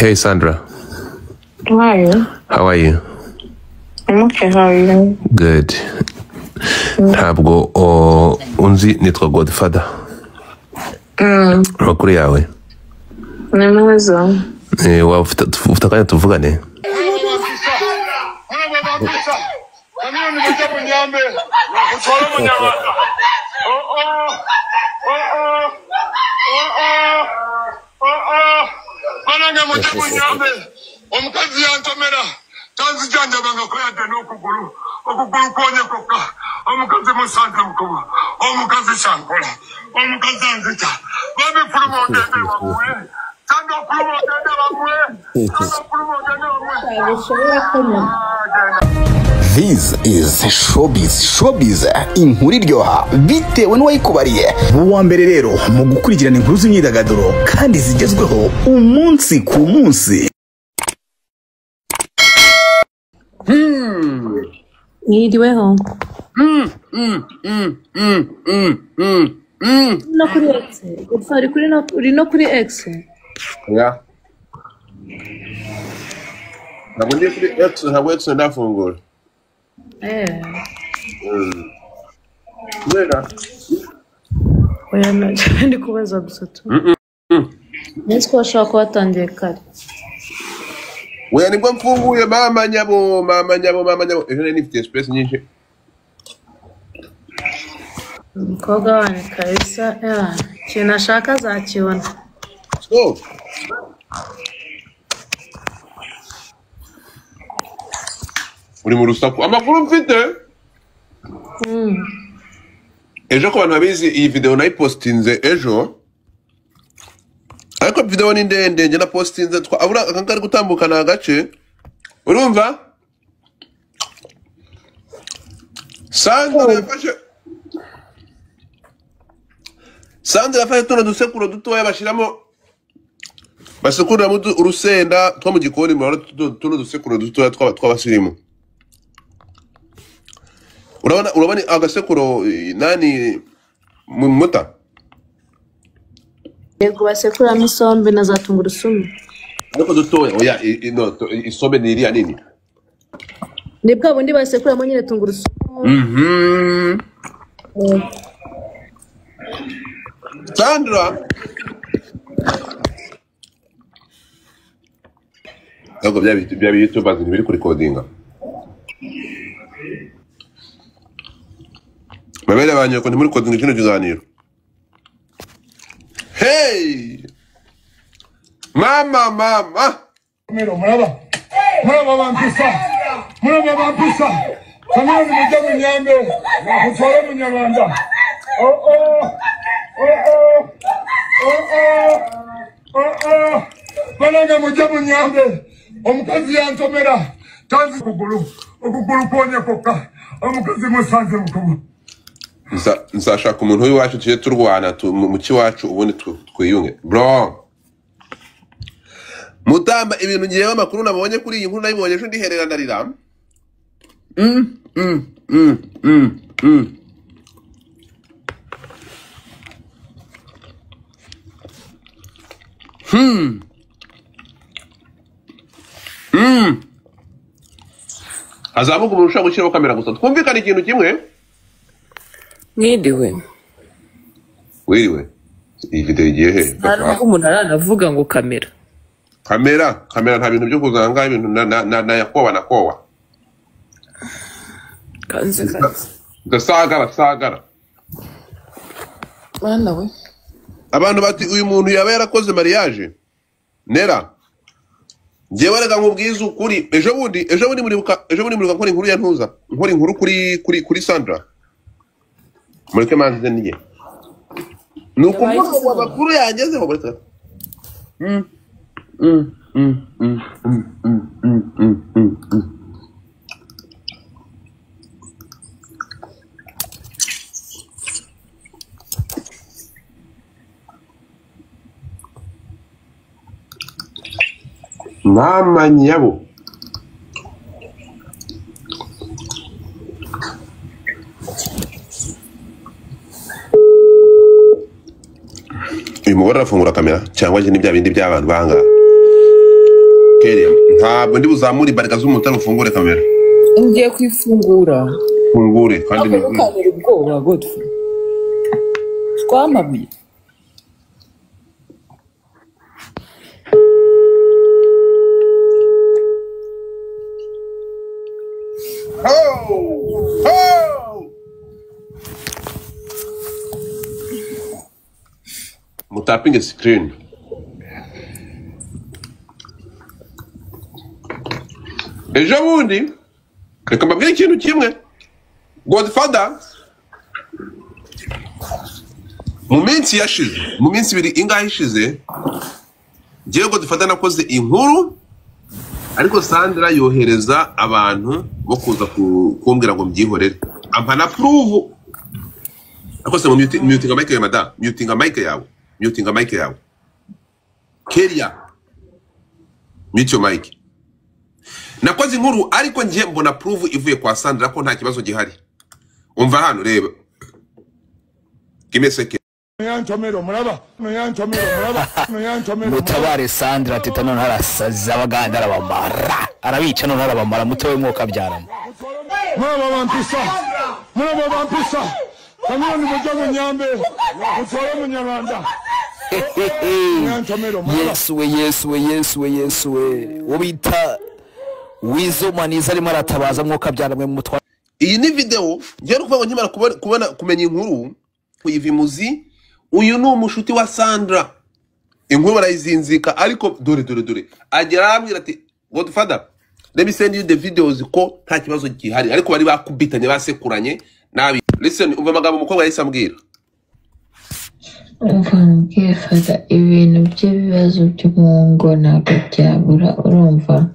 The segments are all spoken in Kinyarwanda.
Hey Sandra. Hi. How are you? I'm okay, how are you? Good. Ntabwo unzi nitwa Godfather. Amakuru yawe? Ni meza. Ufite akanya tuvugane? Omukazi yantomera tanzi janja banga kwete n'okugulu konye kokka omukazi musanze mukoma omukazi shankola omukazi anzita babi fulumo ngende bamuwe tando fulumo ngende bamuwe tando fulumo ngende bamuwe. This is Showbiz inkuru iryoha bitewe n'uwayikubariye. Uwa mbere rero mu gukurikirana inkuru z'imyidagaduro kandi zigezweho umunsi ku munsi. Mwiriweho. No kuri X. Uri no kuri X. Ya. Ntabwo ndi kuri X, ntabwo X ndafungura. Wera. Oya ndi kubaza gusa tu. Nzi ko washaka ko watangiye kare. Weya nibwo mfunguye mama nyabo. Ejo nifite space nyinshi. Umukobwa wanjye kabisa, ikintu ashaka azakibona. So. Uri mu rusaku. Amakuru mfite. Ejo ko abantu babizi iyi video nayipostinze ejo. Ariko video ni ndende njye na postinze abura akankari gutambukana agace. Urumva? Sandra yafashe tuno dusekuro dutoya bashiramo basekura mu urusenda two mu gikoni mu tuno dusekuro dutoya tw'abasirimu. Urabona agasekuro nani muta? Yego basekuramo isombe na za tungurusumu. Ariko dutoya oya isombe ni iriya nini? Ni bwa bundi basekuramo nyine tungurusumu. Sandra. Ntabwo bya YouTube biri kuri codinga. Babele banye ko muri codinga kino kiganiro. Hey! Mama. Muraba bampisa. Kamwe ni mujya mu nyambe. Mutwara mu nyarwanda. Bananga mujya mu nyambe. Omukazi yantomera. Tanzi kugulu konye kokka. Omukazi musanze mukoma. Nzashaka umuntu w'iwacu tuje turwana mu kiwacu ubundi twiyunge. Bro. Mutamba ibintu ngiye amakuru nabonye kuri iyi nkuru nayibonye ejo ndiherera ndarira. Azamuka umuntu ushaka gushyiraho kamera gusa twumvikana ikintu kimwe. Mwiriwe. Iyi video igiye he? Ntabwo umuntu aranavuga ngo kamera. Kamera nta bintu byo kuzanga ibintu na yakowa. Kanze. Ndasagara. Bana we. Abantu bati uyu muntu yaba yarakoze mariage. Nera. Ngewe reka nkubwiza ukuri. Ejo bundi muribuka nkora inkuru ya ntuza. Nkora inkuru kuri Sandra. Mureke manze niye. Nukuvuga abakuru yangezeho buretse. Mama nyabo. Uyu mugore arafungura kamera cyangwa je ni bya bindi by'abantu banga ntabwo ndi buzamure imbaraga z'umuntu ufungure kamera. Ngiye kwifungura. Fungure kandi ni ukabera ubwoba Godfrey. Twamabuye. Mutapping screen. Ejo bundi reka mbabwire ikintu kimwe. Godfather mu minsi yashize, mu minsi ibiri ingahe ishize, ngiye Godfather nakoze inkuru ariko Sandra yohereza abantu bo kuza kumbwira ngo mbyihorere. Ampa na prove. Akose mu mutinga mic ya madam, mutinga mic yawe. Mutinga mic yawe. Keria. Mute your mic. Nakoze inkuru ariko ngiye mbona prove ivuye kwa Sandra ko nta kibazo gihari. Umva hano reba. Kimeseke. Mutabare Sandra teta none harasaza abaganda arabamara. Arabica none arabamara mutowe mwoka byaramo. Mwana bampisa. Kamoni mujago nyambe. Utwara munyarwanda. Yesu we ubita wizo maniza arimo aratabaza mwoka byaramwe mu mutwa. Iyi ni video ngiye kuvuga ngo nkimara kubona kumenya inkuru kuyivimuzi. Uyu ni umushuti wa Sandra. Inkuru barayizinzika ariko dore agera ambwira ati Godfather, let me send you the videos ko nta kibazo gihari ariko bari bakubitanye basekuranye nabi. Listen, umva amagambo umukobwa yahise ambwira. Umva fata ibintu by'ibibazo by'umungo ntabwo byabura urumva.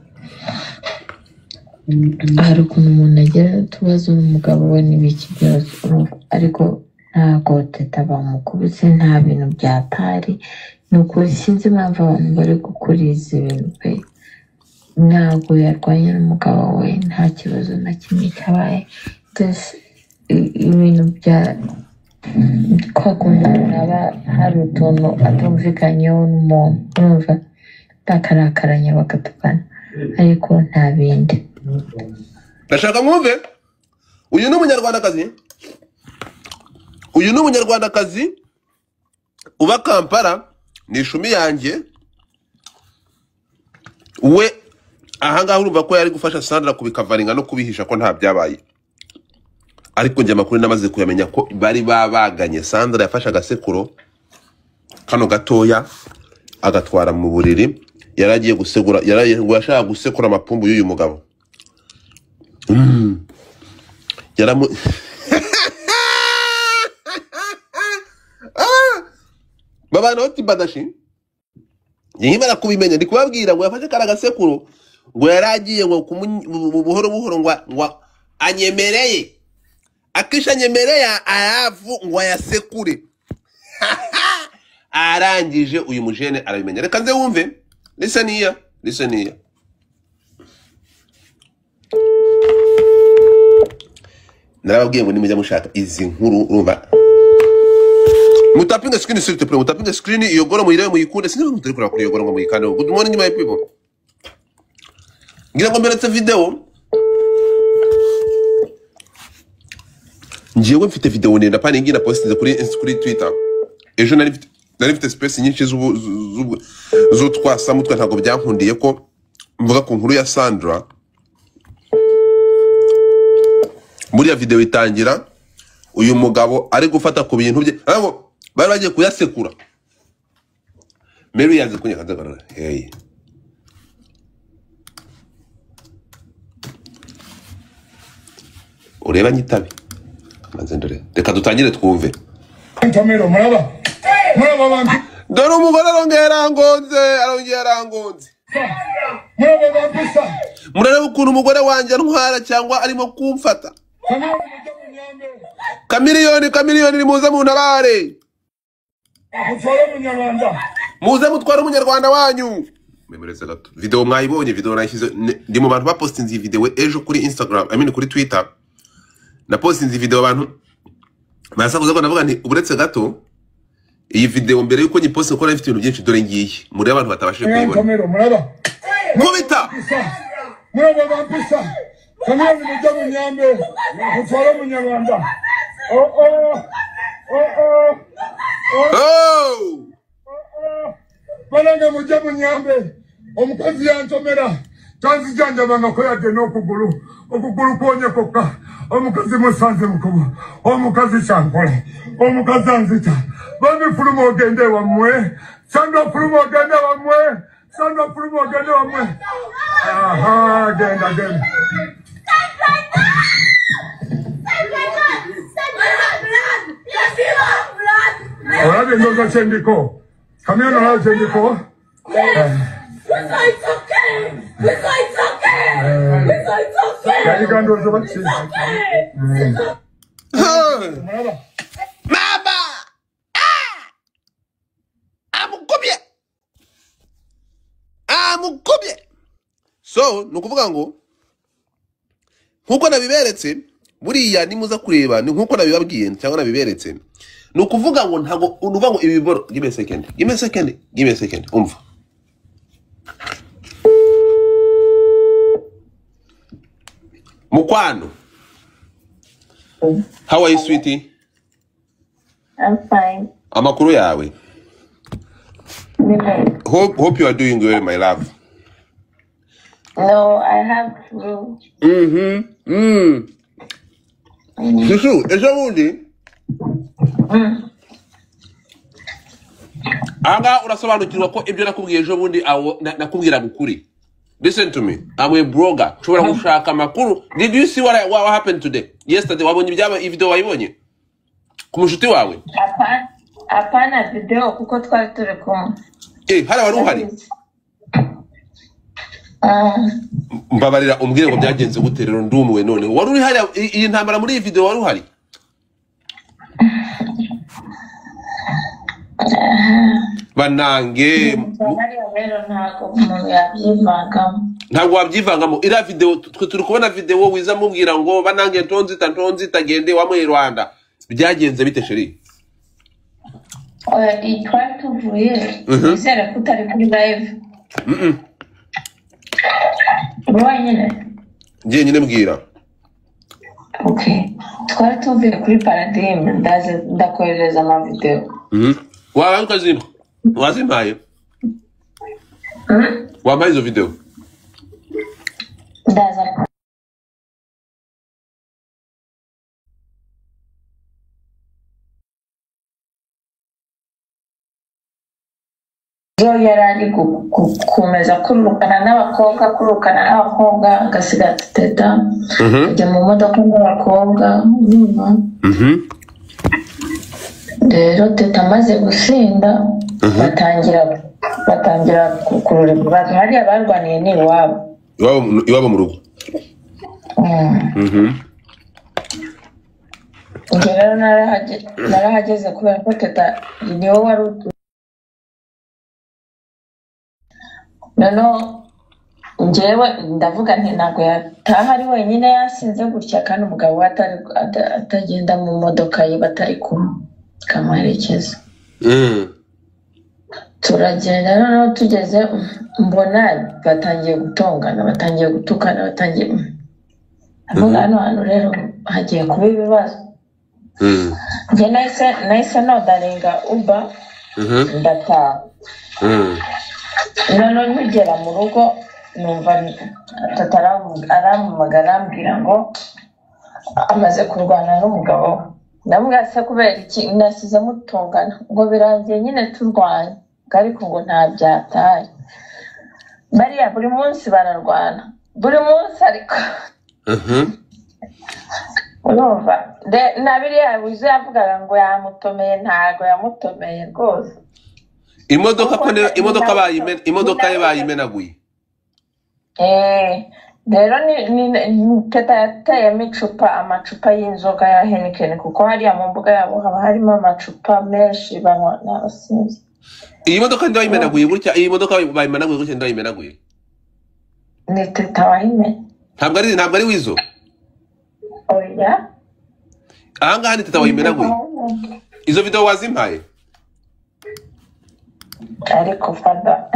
Hari ukuntu umuntu agira utubazo n'umugabo we n'ibiki byose ariko ntabwo teta bamukubise nta bintu byatari. Nuko sinzi impamvu abantu bari gukuriza ibintu pe. Ntabwo yarwanye n'umugabo we nta kibazo na kimwe cyabaye. Ibintu bya kwa kundi aba hari utuntu atumvikanyeho n'umuntu urumva bakarakaranye bakatukana ariko nta bindi. Ndashaka mwumve. Uyu ni umunyarwandakazi. Uyu ni umunyarwandakazi uba Kampala, ni ishumi yanjye. We ahangaha urumva ko yari gufasha Sandra kubikavaringa no kubihisha ko nta byabaye. Ariko njye amakuru namaze kuyamenya ko bari babaganye. Sandra yafashe agasekuro kano gatoya agatwara mu buriri. Yaragiye gusegura, yashaka gusekura amapumbu y'uyu mugabo. Yaramu Baba noti badashi. Nyimara kubimenya ndi kubabwira ngo yafashe kara gasekuro ngo yaragiye ngo buhoro ngo anyemereye. Akisha nyemereye aravu ngo yasekure. Arangije uyu mujene arabimenya. Reka nze wumve. Listen here. Narababwiye ngo nimujya mushaka izi nkuru urumva. Mutapping screen s'il te plaît. Mutapping screen iyo goro muyirebe muyikunde. Sinzi mutari kuri iyo goro ngo muyikane. Good morning my people. Ngira ngo mberetse video. Ngiye mfite video nenda pani ngira postinze kuri Twitter. Ejo nari mfite space nyinshi zo twasa mutwe ntago byankundiye ko mvuga ku nkuru ya Sandra. Muri ya video itangira uyu mugabo ari gufata ku bintu bye. Abo bari bagiye kuyasekura. Mary yaje kunyaka ndagarara. Hey. Ureba nyitabi. Manzendere. Reka dutangire twumve. Ntomero muraba. Muraba bantu. Dore umugore arongera arangonze. Muraba bampisa. Murareba ukuntu umugore wanje ntwara cyangwa arimo kumfata. Kamiliyoni muze mu ntabare. Muze mutwara umunyarwanda wanyu. Memereze gato. Video mwayibonye, video nashyize ndi mu bantu bapostinze iyi video ejo kuri Instagram, kuri Twitter. Na postinze video abantu basakuza ko navuga nti uburetse gato iyi video mbere yuko nyiposte ko nafite ibintu byinshi dore ngiye muri abantu batabashije kuyibona. Kubita. Mwana bampisa. Kamwe mujya mu Nyambe. Mutwara mu Nyarwanda. Oh. Balanga mujya mu Nyambe. Omukazi yantomera. Tanzi janja banga ko yadde n'okugulu. Okugulu kwonye kokka. Omukazi musanze mukuba. Omukazi Shankola. Omukazi anzita. Bambi fulumo ogende wamwe. Sando fulumo ogende wamwe. Sando fulumo ogende wamwe. Aha, genda. Orabe ndoga chendiko. Kamiono na chendiko. It's okay. Yaligando zobachi. Mama. Amukubye. So, nukuvuga ngo nkuko nabiberetse buriya nimuza kureba ni nkuko nabibabwiye cyangwa nabiberetse nukuvuga ngo ntago unuvuga ngo ibiboro give me a second umva Mukwano. How are you, sweetie? I'm fine. Amakuru yawe. Hope you are doing well, my love. No, I have flu. Susu, ejo bundi? Anga urasobanukirwa ko ibyo nakubwiye ejo bundi nakubwira gukuri. Listen to me. I'm a blogger. Chobora gushaka makuru. Did you see what happened today? Yesterday wabonye byaba video wayibonye? Ku mushuti wawe? Apana video kuko twari turi kumwe. Hari wari uhari? Mbabarira umbwire ngo byagenze gute rero ndumwe none. Wari uri hari iyi ntambara muri iyi video wari uhari? Banange ntabwo wabyivangamo ira video turi kubona video wiza mubwira ngo banange ntonzi tagende wa mu Rwanda byagenze bite sheri itwa tuvuye isera kutari kuri live nyine mbwira okay twari tuvuye kuri Paradigm ndakohereza ama video waba ukazimba wazimpaye wampaye izo video ndaza yarari kumeza kurukana n'abakobwa agasiga teta ajya mu modoka n'abakobwa rero teta amaze gusinda batangira kukururwa hariya barwaniye ni iwabo mu rugo rero narahageze kubera ko teta ni wowe wari noneho njyewe ndavuga nti ntabwo yataha ari wenyine yasinze gutya kandi umugabo we atagenda mu modoka ye batari kumwe kamuherekeza turagenda noneho tugeze mbona batangiye gutongana batangiye gutukana avuga hano hantu rero hagiye kuba ibibazo njye nahise nodaringa uba ndataha noneho nkigera mu rugo numva arampamagara arambwira ngo amaze kurwana n'umugabo ndavuga se kubera iki nasize mutongana ngo birangiye nyine turwanya ariko ngo nta byataye bariya buri munsi bararwana buri munsi ariko urumva na biriya wize yavugaga ngo yamutomeye ntago yamutomeye rwose imodoka ye bayimenaguye rero ni teta yateyemo amacupa y'inzoga ya Heineken kuko hariya mu mbuga yabo haba harimo amacupa menshi banywa n'abasinzi iyi modoka ndi wayimenaguye gutya iyi modoka bayimenaguye gutya ndi wayimenaguye ni teta wayimena ntabwo ari wizo oya ahangaha ni teta wayimenaguye izo video wazimpaye ariko fada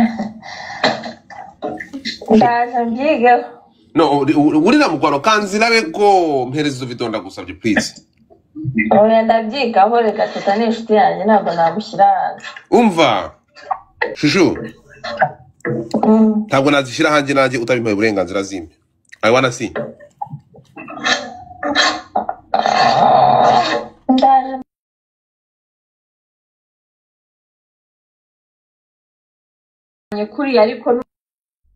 ndaje mbyigeho. No, urira mukwano kanzirabe ko mpereza izo video ndagusabye please. Oya ndabyigaho reka teta ni inshuti yanjye ntabwo namushyira hanze. Umva. Shushu. Ntabwo nazishyira hanze nanjye utabimpaye uburenganzira zimpe. I wanna see. Ndaje. Nyukuri ariko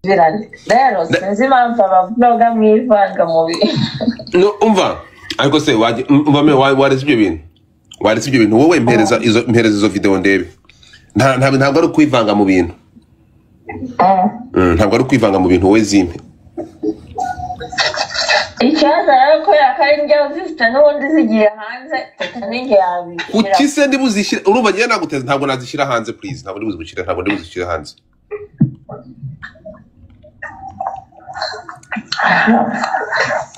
rero sinzi impamvu abavuga mwivanga mu bintu. No, umva. Ariko se waretse ibyo bintu. Waretse ibyo bintu wowe mpereza izo video ndebe. Ntabwo ari kwivanga mu bintu. Ntabwo ari kwivanga mu bintu wowe zimpe. Ikibazo ariko yakari njya uzifite n'ubundi zigiye hanze ninjye yabishyira. Kuki se ndibuzishyira urumva ngiye naguteza ntabwo nazishyira hanze please ntabwo ndibuzishyira hanze.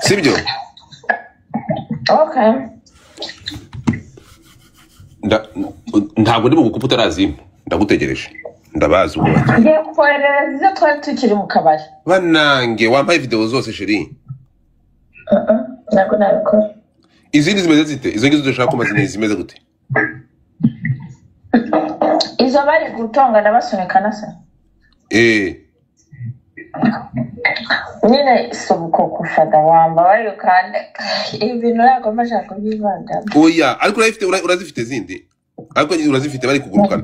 Sibyo? Okay. Ntabwo ndi bugukupa utarazimpa ndagutegereje ndabazi ubu. Ngiye kukoherereza izo twari tukiri mu kabari. Banange wampaye video zose sheri. Ntabwo nabikora. Izindi zimeze zite? Izo ngizo dushaka ko mazina zimeze gute? Izo bari gutongana basunikana se. Nyine isubuko kufata wamba bari kandi ibintu ntabwo mashaka kubivanga. Oya ariko urazifite zindi. Ariko urazifite bari kugurukana.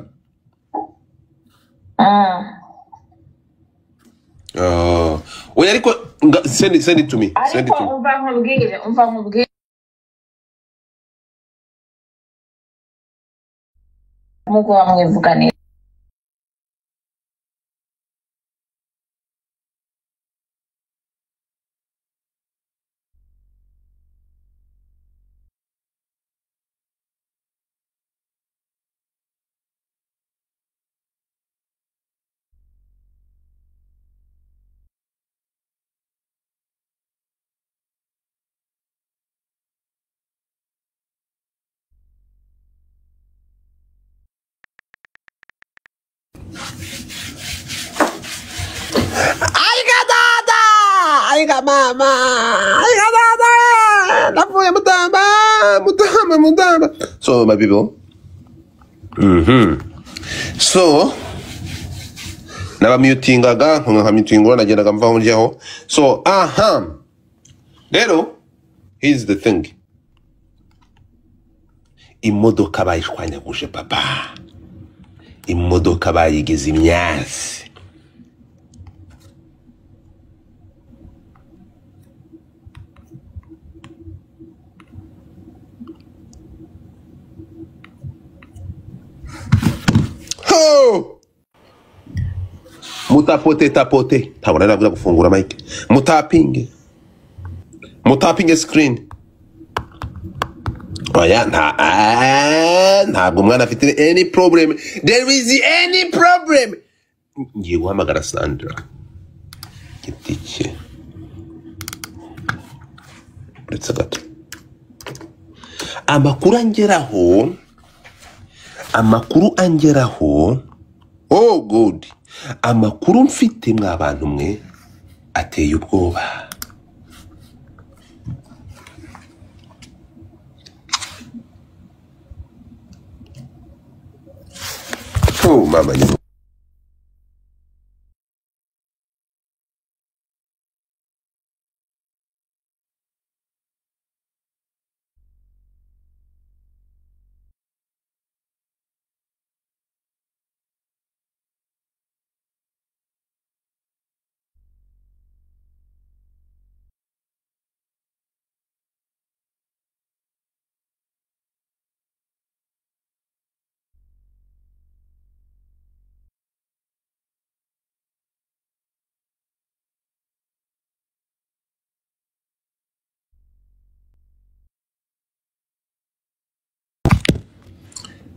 Oya ariko send it to me. Send it to me. Umva nkubwire. Mugo wamwivugane. Aiga mama, aiga dada, nafuye mutamba. So my people, so naba mutingaga nka mutingura nagendaga mvaho njyaho. So rero here's the thing. Imodoka bayishwanyaguje papa. Imodoka bayigize imyasi. Tapote ntabwo nari gufungura mic. Mutapinge screen. Oya ntabwo mwana afite any problem. There is any problem. Ngiye guhamagara Sandra gitike. Let's gato. Amakuru angeraho. Oh good. Amakuru mfite mw'abantu mwe ateye ubwoba. Oh mama.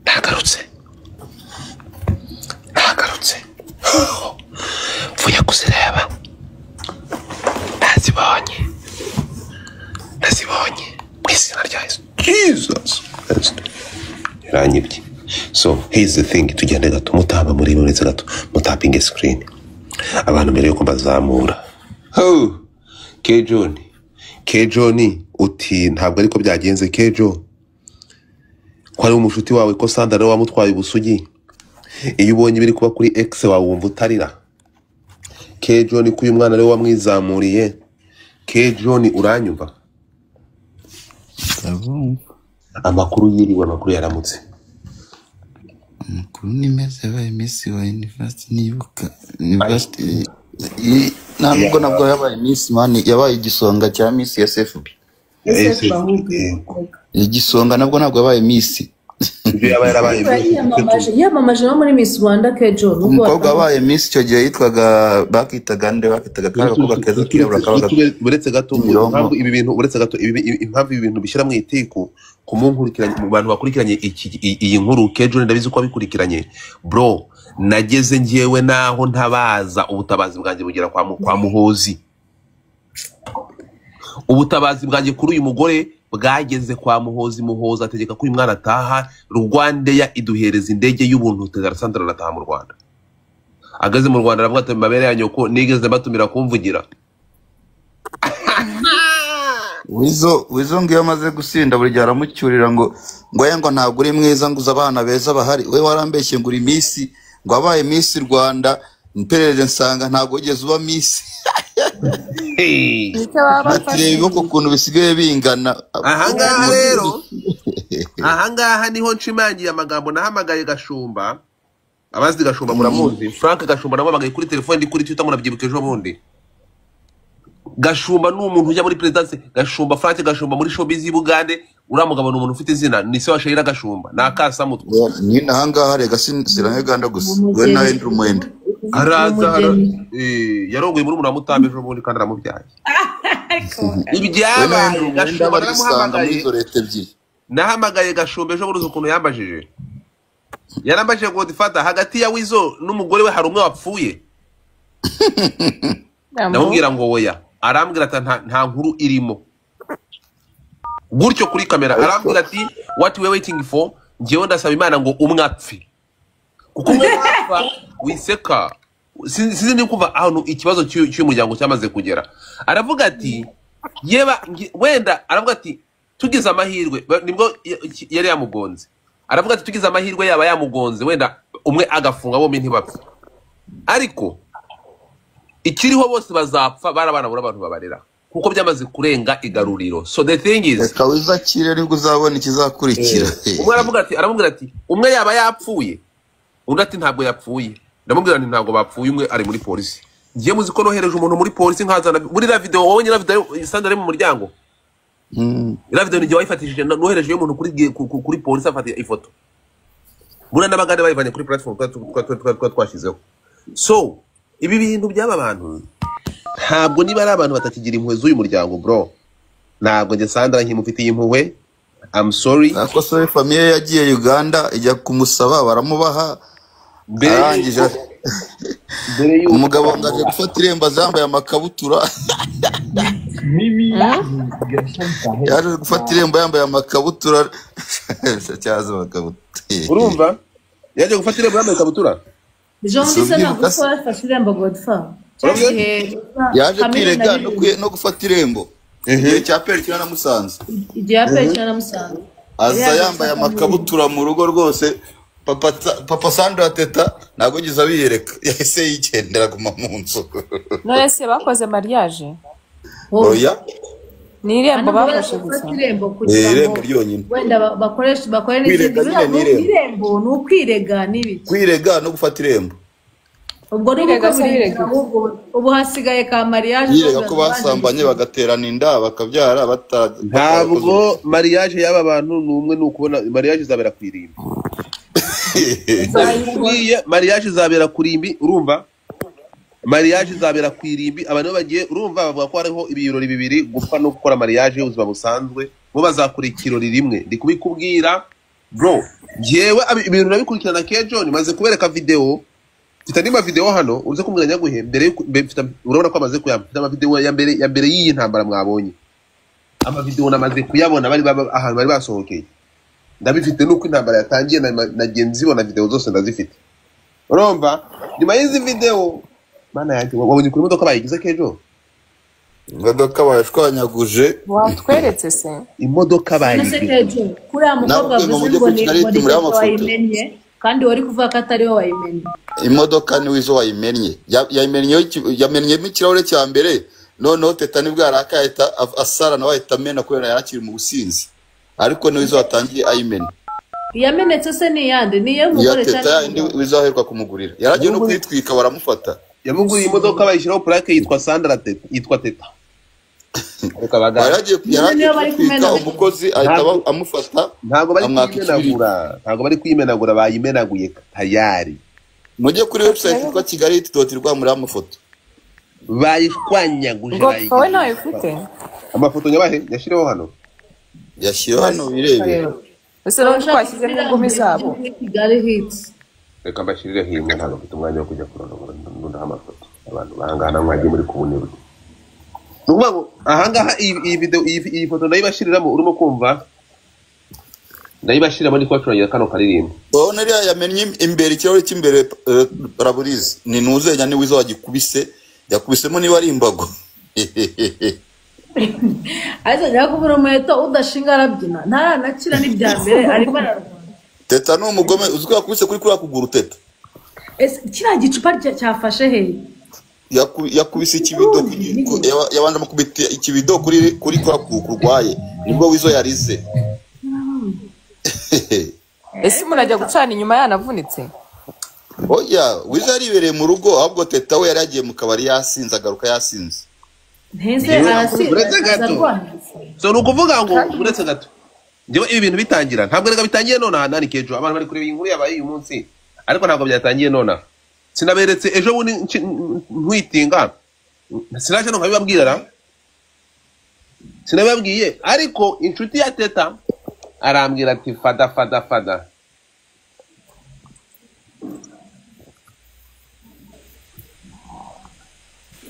Nagarutse. Vuya kuzireba. Nazibonye. Mwizina rya Yesu. Jesus. Iranyibye. So here's the thing. Tugende gato mutamba muri gato mutapinge screen. abantu mbere yuko bazamura Kejoni uti ntabwo ariko byagenze Kejo ko ari umushuti wawe ko Sandra wamutwaye ubusugi iyo ubonye biri kuba kuri X wawe wumva utarira Kejoni ko uyu mwana ari wamwizamuriye Kejoni uranyumva amakuru yiriwe amakuru yaramutse amakuru ni meza yabaye Miss wa University nibuka University ntabwo yabaye Miss man yabaye igisonga cya Miss ya SFB igisonga nabwo yabaye Miss yamamaje no muri Miss Rwanda Kejo umukobwa wabaye Miss icyo gihe yitwaga bakitaga karakuba keza kirabura kabaga buretse gato impamvu ibi bintu buretse gato impamvu ibi bintu bishyira mu iteko kumunkurikiranye mu bantu bakurikiranye iyi nkuru Kejo ndabizi ko abikurikiranye bro nageze ngiyewe naho ntabaza ubutabazi bwanjye bugera kwa Muhozi ubutabazi bwanjye kuri uyu mugore bwageze kwa Muhozi ategeka ko uyu mwana ataha Rwandeya iduhereza indege y'ubuntu Tezara Sandra arataha mu Rwanda ageze mu Rwanda aravuga ati mabere ya nyoko nigeze batumira kumvugira wizo ngiyo amaze gusinda buri gihe aramucyurira ngo ntabwo uri mwiza ngo uza abana beza bahari we warambeshye ngo uri Miss ngo abaye Miss Rwanda imperere nsanga ntabwo ugeze uba Miss tureba ko kuntu bisigaye bingana ahangaha rero ahangaha niho nshimangiye amagambo nahamagaye Gashumba abazi Gashumba muramuzi Frank Gashumba namuhamagaye kuri telefone ndi kuri Twitter murabyibuka ejo bundi Gashumba ni umuntu ujya muri presidence Gashumba Frank Gashumba muri showbiz y'Ubugande uramugabo ni umuntu ufite izina ni se wa Shaira Gashumba nakasa mutwe ni nahangaha rega sinaganda gusa we na Andrew Mwenda araza yarongoye muri Muramutamba ejo bundi kandi aramubyaye ibyabaye Gashumba namuhamagaye nahamagaye Gashumba ejo bundi ukuntu yambajije yarambajije Godfather hagati ya Wizo n'umugore we hari umwe wapfuye ndamubwira ngo oya arambwira ati nta nkuru irimo gutyo kuri kamera arambwira ati what we waiting for ngiye ndasaba Imana ngo umwapfi kuko umwapfa wiseka sinzi ni kuva aho ikibazo cy'umuryango cyamaze kugera aravuga ati yeba wenda aravuga ati tugize amahirwe nibwo yari yamugonze aravuga ati tugize amahirwe yaba yamugonze wenda umwe agafunga bombi ntibapfa ariko ikiriho bose bazapfa barabana bura abantu babarera kuko byamaze kurenga igaruriro so the thing is kawizakire nibwo uzabona ikizakurikira umwe aramubwira ati umwe yaba yapfuye undi ati ntabwo yapfuye ndamubwira nti ntabwo bapfuye umwe ari muri polisi ngiye muzi ko nohereje umuntu muri polisi nkazana muri la video wowe nyira video Sandra mu muryango la video ni wayifatishije nohereje umuntu kuri polisi afata ifoto bura n'abagande bayivanye kuri platform twashizeho so ibi bintu by'aba bantu ntabwo niba ari abantu batakigira impuhwe z'uyu muryango bro ntabwo nge Sandra nkimufitiye impuhwe I'm sorry ako so famille yagiye Uganda ijya kumusaba baramubaha arangije umugabo ngaje gufata iremba zambaye amakabutura yaje gufata iremba yambaye amakabutura cyaza amakabutura urumva yaje gufata iremba yambaye amakabutura Jean Disa gufata iremba Godfather yaje kwirega no gufata irembo igihe cya peri cyanamusanze aza yambaye amakabutura mu rugo rwose papa Sandra Teta ntabwo gize abiyereka yahise yigendera guma mu nzu none se bakoze mariage oya ni irembo bafashe gusa irembo ryonyine wenda bakore n'irembo ni ukwirega n'ibiki kwirega no gufata irembo ubwo ubu hasigaye ka mariage yirega ko basambanye bagaterana inda bakabyara ntabwo mariage y'aba bantu numwe nukubona mariage izabera kwirimbi mariage izabera kurimbi urumva mariage izabera kwirimbi abantu bagiye urumva bavuga ko hariho ibirori bibiri gupfa no gukora mariage y'ubuzima busanzwe bo bazakora ikirori rimwe ndi kubikubwira bro jewe ibintu nabikurikirana Kejo nimaze kubereka video Titandima video hano uruze kumwira nyaguhe mbere urabona ko amaze kuyamfita ama video ya mbere y'iyi ntambara mwabonye ama video namaze kuyabona bari ahantu bari basohokeye ndabifite nuko intambara yatangiye na genzi bona video zose ndazifite urumva nyuma y'izi video mana yanjye wabonye kuri imodoka bayigize kejo imodoka bayashwanyaguje watweretse se imodoka nase kejo kuri amukobwa avuze ngo ni wayimenye kandi wari kuvuga ko atari we wayimenye imodoka ni wizo wayimennye yamennyemo ikirahure cya mbere noneho teta nibwo yarakaye asara nawe ahita amena kubera yarakiri mu businzi ariko ni wizo watangiye ayimena yamenetse se ni yande ni ye mugore cyane wizo aheruka kumugurira yaragiye no kwitwika baramufata yamuguriye imodoka bayishyiraho plaque yitwa Sandra Teta yitwa Teta yaragiye kwitwika umukozi ahita amufata ntabwo bari kwimenagura bayimenaguye tayari mujye kuri website yitwa kigali.rw muri amafoto bayishwanyaguje wowe nawe ufite amafoto nyabahe yashyireho hano birebe ese rero twashyize n'ingumi zabo Kigali hits reka mbashyirire himwe ntabwo mfite umwanya wo kujya kurondora ndunda amafoto abantu bahangana mwagiye muri kubunebwe nukuvuga ngo ahangaha iyi video iyi foto ndayibashyiriramo urimo kumva ndayibashyiriramo ndi kubacurangira kano karirimbo ubona iriya yamennye imbere ikirahure cy'imbere Paraburize ni nuzenya ni wizo wagikubise yakubisemo niba ari imbago aza yakubura umuheto udashinga arabyina ntaranakira n'ibya mbere ariko ararwana Teta ni umugome uziko yakubise kuri kuguru Teta kiriya gicupa cyafashe he yakubise ikibido yabanje mukubita ikibido kuri kurwaye nibwo wizo yarize ese murajya gucana inyuma yanavunitse oya wizo yaribereye mu rugo ahubwo Teta we yaragiye mu kabari yasinze agaruka yasinze ntese uretse gato so nukuvuga ngo uretse gato ngewe ibi bintu bitangira ntabwo rega bitangiye none nani kejo abantu bari kureba inkuru yabaye uyu munsi ariko ntabwo byatangiye none sinaberetse ejo bundi ntwitinga sinaje no nkabibabwira sinababwiye ariko inshuti ya Teta arambwira ati fada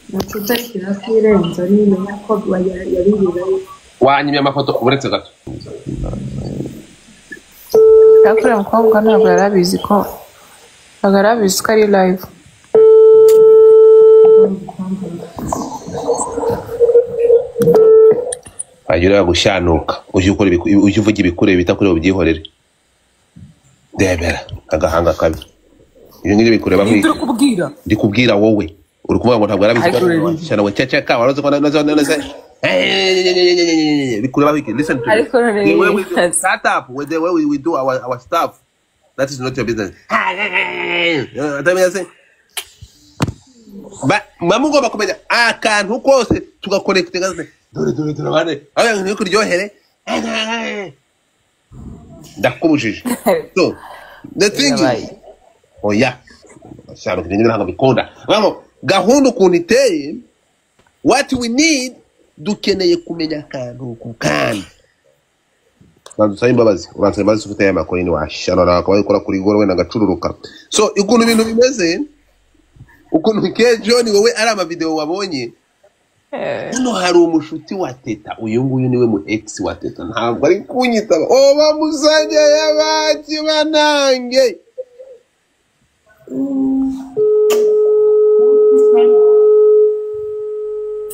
Mucuta kirakirenza nimenya ko yabirira wanyimye amafoto uretse gato yakore mukobwa ntabwo yarabizi ko ari live agira gushanuka uje uvuga ibikure bita kuri ubyihorere debera agahanga kabi ibyo ngibyo bikureba ndi kubwira wowe uri kuvuga ngo ntabwo yarabizi cyane we ceceka waroze ko nazo bikureba wiki listen to me start up with the way we do our stuff that is not your business mugomba kumenya akantu kose tugakonektinga dore bane aya ni kuryohere ndakubujije so the thing is oya cyaro kindi ntabwo bikunda bamo gahunda ukuntu iteye what we need dukeneye kumenya akantu kukandi Bandusaye imbabazi uranse imbabazi ufite aya makuru ni washanora akaba yakora kuri goro we nagacururuka so ukuntu ibintu bimeze ukuntu kejo ni wowe ari ama video wabonye hano hari umushuti wa Teta uyu nguyu niwe mu ex wa Teta ntabwo ari kunyitaba bamusajya yabaki banange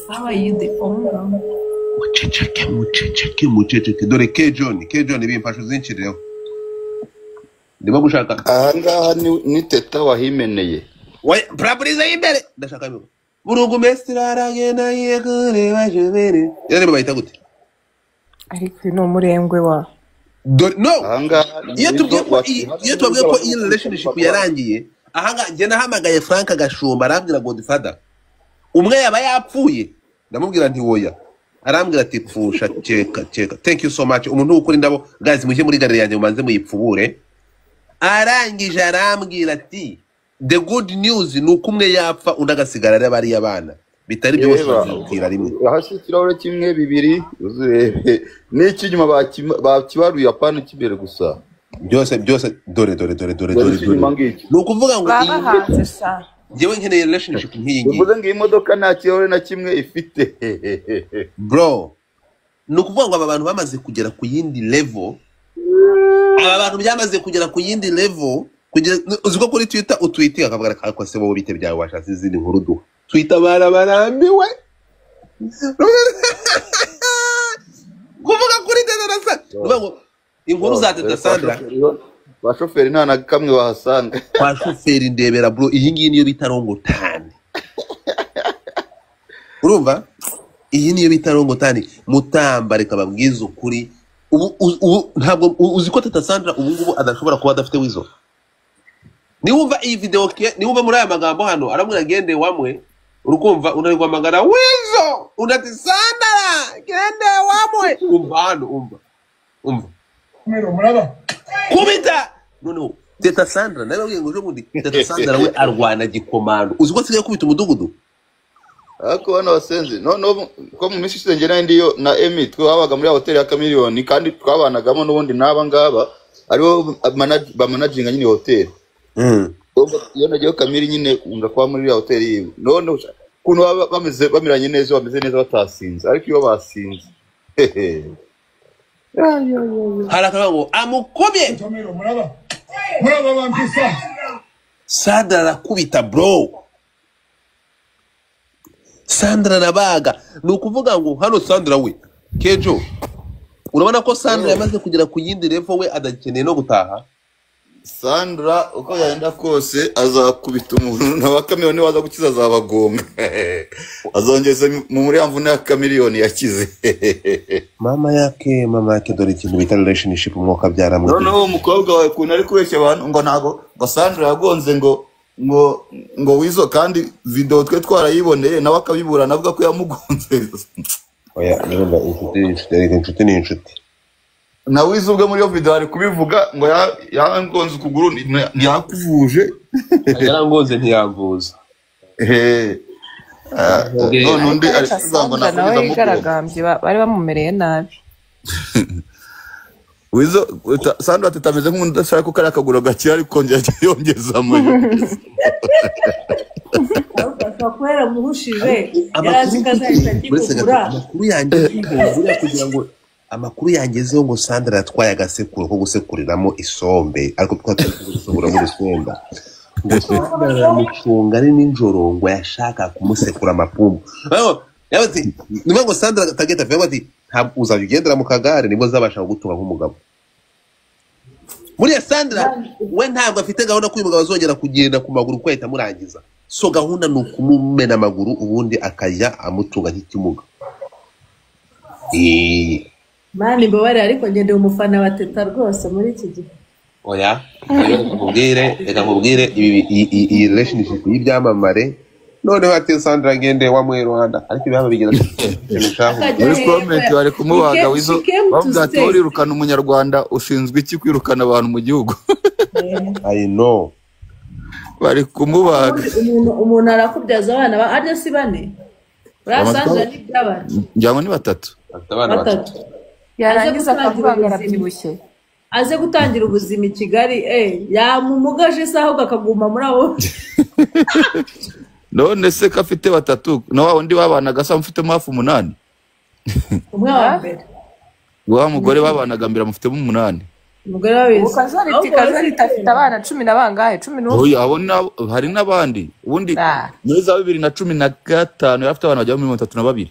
how are you the owner muceceke dore kejo ni bimfasha zinshirireho ndimo gushaka ahangaha ni Teta wahimeneye Paraburize y'imbere ndashaka bigo burugu mestiraragena yegure bajebere yane bayita gute ariko no murengwe wa no iyo tubwiye ko iyi relationship yarangiye ahanga nge nahamagaye Frank Gashumba arambwira Godfather umwe yaba yapfuye ndamubwira nti woya arambwira ati pfusha cheka thank you so much umuntu ukuri ndabo guys muje muri gare yanjye mumanze muyipfubure arangije arambwira ati the good news nuko umwe yapfa undagasigara ari bari abana bitari byo bashikira rimwe ahashikiraho kimwe bibiri uzurebe n'iki nyuma bakibaruye apana kibere gusa byose dore nukuvuga ngo jewe nkeneye relationship nk'iyi ngiyi uvuze ngo imodoka nta kirahure na kimwe ifite bro nukuvuga ngo aba bantu bamaze kugera ku yindi level aba bantu byamaze kugera ku yindi level kugeza uziko kuri Twitter utwitinga akavuga ko se bo bite byawe washatse izindi nkuru duha Twitter barabarambiwe kuvuga kuri Teta Sandra uvuga ngo inkuru za Teta Sandra bashoferi nta na kamwe bahasanga kwa shoferi ndebera bro iyi ngiyi niyo bita rongotani urumva iyi niyo bita rongotani mutamba reka babwiza ukuri ubu ntabwo uzi ko Teta Sandra ubu ngubu adashobora kuba adafite wizo niwumva iyi video niwumva muri aya magambo hano aramwe gende wamwe urukumva unarigwa magara wizo unati Sandra gende wamwe umva hano umva muraba kubita no Teta Sandra nawe ngo bundi Teta Sandra we arwana gikomando uzi ko sigaye kubita umudugudu ako bana basenze no ko mu minsi isenge ndiyo na Emi twabaga muri hotel ya Chameleone kandi twabanagamo n'ubundi naba ngaba aribo managinga nyine hotel iyo nagiye Chameleone nyine unga kwa muri hotel yiwe none kuno bamiranye neza bameze neza batasinze ariko iyo basinze haraka ngo amukobye muraba bampisa Sandra arakubita bro Sandra nabaga nukuvuga ngo hano Sandra we Kejo urabona ko Sandra yamaze kugera ku yindi level we adakeneye no gutaha Sandra uko yenda kose azakubita umuntu na Chameleone waza gukiza azabagonga azongeze mu muri amvune ya Chameleone yakize mama yake dore ikintu bita relationship umwuka byaramwe no umukobwa wawe kuntu ari kubeshya abantu ngo nago ngo Sandra yagonze ngo wizo kandi video twe twarayiboneye nawe akabibura navuga ko yamugonze oya niba inshuti ni inshuti na wizo ubwo muri yo video ari kubivuga ngo yangonze ukuguru ntiyakuvuje yarangonze ntiyamvuza none undi ari kuzangona nawe igaragambye bari bamumereye nabi wizo Sandra tutameze nk'umuntu udashaka ko kari akaguru gakira ariko kongera yongeza mu kwera muhushije yarazi kazahita kigura amakuru yanjye kugira ngo amakuru yangezeho ngo Sandra yatwaye agasekuru ko gusekuriramo isombe ariko twatagusubura muri isombe ngo Sandra mucunga ari ninjoro ngo yashaka kumusekura amapumbu yabazi niba ngo Sandra tageta vuga ati ntabwo uzabigendera mu kagare nibo zabasha gutunga nk'umugabo muri Sandra we ntabwo afite gahunda ko uyu mugabo azongera kugenda ku maguru ko yahita murangiza so gahunda ni ukumumena amaguru ubundi akajya amutunga nk'ikimuga mani mbabare ariko ngende umufana wa Teta rwose muri iki gihe oya reka nkubwire iyi relationship y'ibyamamare noneho ati Sandra ngende wamwe Rwanda ariko ibihano bigira muri comment bari kumubaga wizo bavuga ati urirukana umunyarwanda ushinzwe iki kwirukana abantu mu gihugu I know bari kumubaga umuntu arakubyaza abana arya si bane Sandra ni byabana njyamo ni batatu yarangiza akavuga arabyibushye aze gutangira ubuzima I Kigali yamumugaje saho akaguma muri abo none se kafite batatu na wa undi babanaga sa mfite hafi 8 umwe wa mbere wa mugore babanaga mbere mufitemo 8 umugore wabese ukazari afite abana 10 na bangahe 11 oya abona hari nabandi ubundi neza 2015 yafite abana bajya muri 32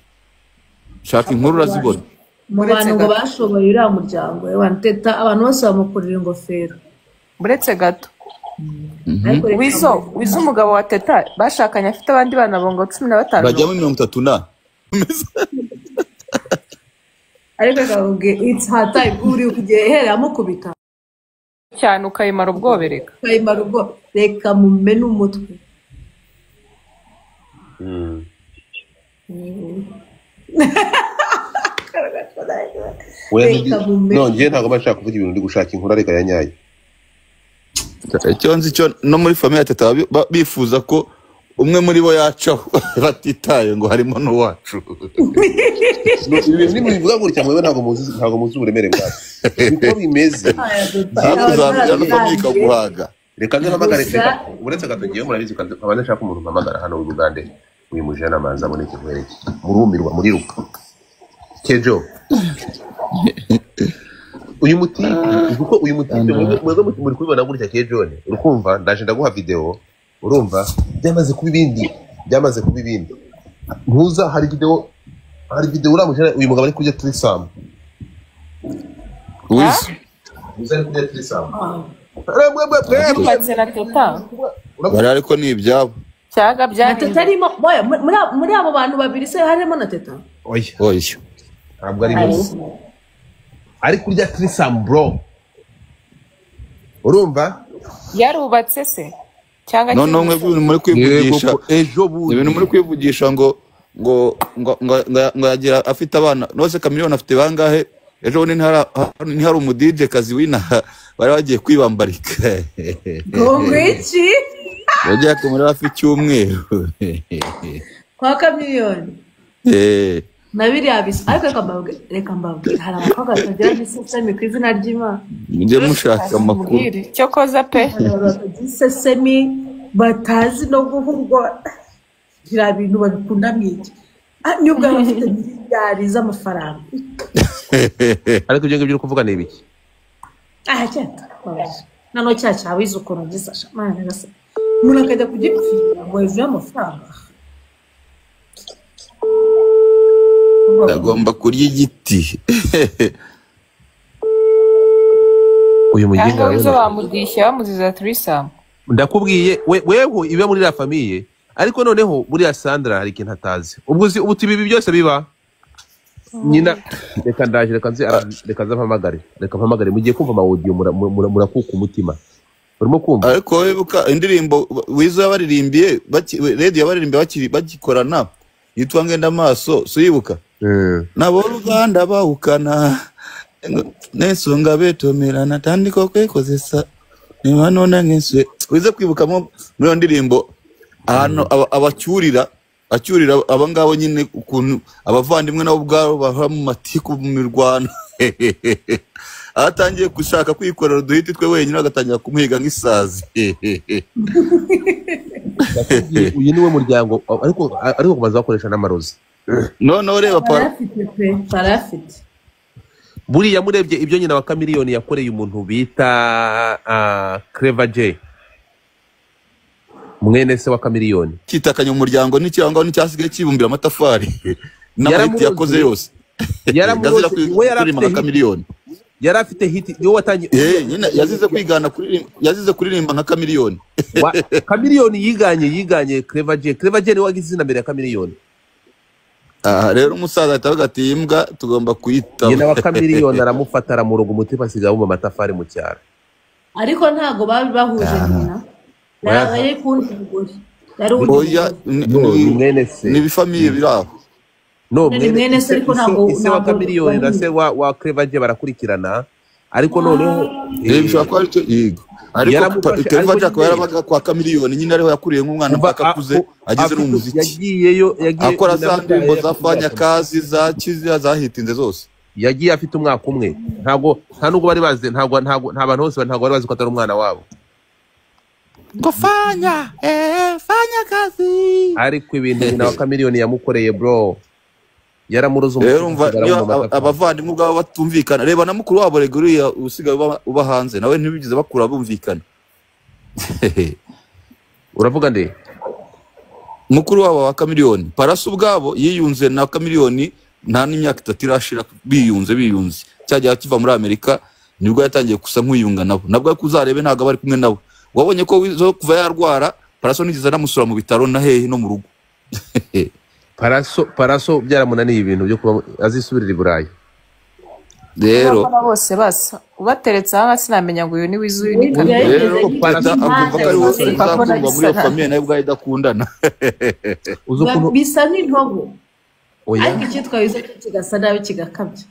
shaka inkuru razibona mu bantu ngo bashoboye uriya muryango Teta abantu bose bamukurira ingofero buretse gato wizo umugabo wa Teta bashakanye afite abandi bana bongo 15 bajya muri 30 ariko akavuga it's her time uri kugiye hera amukubita cyane ukayimara ubwobereka reka mumene umutwe nongeye ntabwo bashaka kuvuga ibintu ndi gushaka inkuru ariko yanyaye icyo nzi cyo no muri famille ya Teta bifuza ko umwe muri bo yacaho batitaye ngo harimo n'uwacu ibintu bivuga gutya mwe ntabwo muzi uburemere bwacu niko bimeze uzabya no kwika guhaga reka nzamagare uretse gato ngiye murabizi kandi abana nshaka umuntu mpamagara hano mu Bugande uyu mujana manza aboneke kwereke murumirwa muri ruka Kejo uyu muti kuko uyu muti mwebwe muri kubibona gutya ke John urukumva ndaje ndaguha video urumva byamaze kuba ibindi ntuza hari video uramuje uyu mugabo ari kurya trisam uza ari kurya trisam yubatse na teta bari ariko ni ibyabo cyaga byari teta arimo muri abo bantu babiri se harimo na teta oya ntabwo ari bose ari kurya trisam bro urumva yarubatse se cyangwa no mwe muri kwivugisha ejo bundi ibintu muri kwivugisha ngo yagira afite abana nose Chameleone afite bangahe ejo ni hari umudije kazi w'inaha bari bagiye kwibambarika ngwiki yagiye kumura hafi cyumweru kwa Chameleone nabiri abisi ariko reka mbabwe hari abakobwa batagira n'isesemi ku izina ry'Imana mujye mushaka amakuru cyo koza pe isesemi batazi no guhurwa bira bintu babikunda mwiki niyo bwa bafite miliyari z'amafaranga ariko ibyo ngibyo kuvuga ni ibiki cyata nano cyacha wizo kono gisasha mana gase umuntu akajya kugipfira ngo ejo amafaranga agomba kurya igiti uyu muginga rero bamudishya bamuziza trisam ndakubwiye wewe ibe muri la famille ariko noneho muri ya Sandra hari ikintu atazi ubu tibibi byose biba nyina reka ndaje reka mpamagare mugiye kumva ama audio murakuka umutima urimo kumva ariko wibuka indirimbo wizo yabaririmbiye radio yabaririmbiye bagikorana yitwa Ngenda Amaso suyibuka nabo Ruganda bawukana nesonga betomerana tandiko kwekozesa niba none ngeswe wize kwibukamo muri ndirimbo hano abacyurira abangabo nyine ukuntu abavandimwe nabo bwaro bahora mu matiku mu mirwano atangiye gushaka kwikorera uduhiti twe wenyine agatangira kumuhiga nk'isazi uyu niwe muryango ariko kumaza bakoresha n'amarozi no reba parafite buriya murebye ibyo nyina wa Chameleone yakoreye umuntu bita Clever J mwene se wa Chameleone kitakanye umuryango n'ikirangwa n'icyasigaye kibumbira amatafari n'amahiti yakoze yose yazira kuririmba nka Chameleone yari afite hit yo watangiye nyine yazize kuririmba nka Chameleone Chameleone yiganye Clever J ni wagize izina mbere ya Chameleone rero umusaza atavuga ati imbwa tugomba kuyita nyina wa Chameleone aramufata aramuroga umutima asigaye mu matafari mu cyaro ariko ntago bahuje nyina yabaye kundi mugore yari oya mwene se ni bifamiye biraho no mwene se ariko ntago ise wa Chameleone na se wa Clever J barakurikirana ariko noneho bishobora kuba aricyo yiga ariko Clever J akaba yarabaga kwa Chameleone nyine ariho yakuriye nk'umwana mpaka akuze ageze n'umuziki yagiyeyo akora za ndirimbo zafanya kazi za kiziya zahitinze zose yagiye afite umwaka umwe nta nubwo bari bazi nta bantu bose ntago bari bazi ko atari umwana wabo ngo fanya kazi ariko ibintu nyina wa Chameleone yamukoreye bro yaramuroza abavandimwe ubwabo batumvikana reba na mukuru wabo reguriya usigaye uba hanze nawe ntibigeze bakura bumvikana uravuga nde mukuru wabo wa Chameleone Paraso ubwabo yiyunze na Chameleone nta n'imyaka 3 irashira biyunze cyajya kiva muri Amerika nibwo yatangiye gusa nk'uyunga nabwo kuzarebe ntago bari kumwe nawe wabonye ko wizo kuva yarwara Paraso nigize namusura mu bitaro na hehe no mu rugo Paraso byaramunaniye ibintu byo kuba azisubirira i Burayi rero bose basa ubateretse aha sinamenya ngo uyu ni wizuye ni rero Paraso akumva ko ari wose uzakundwa muri iyo famille nayo bwa idakundana bisa nk'intobo ariko icyitwa wizo kigasa nabi kigakabya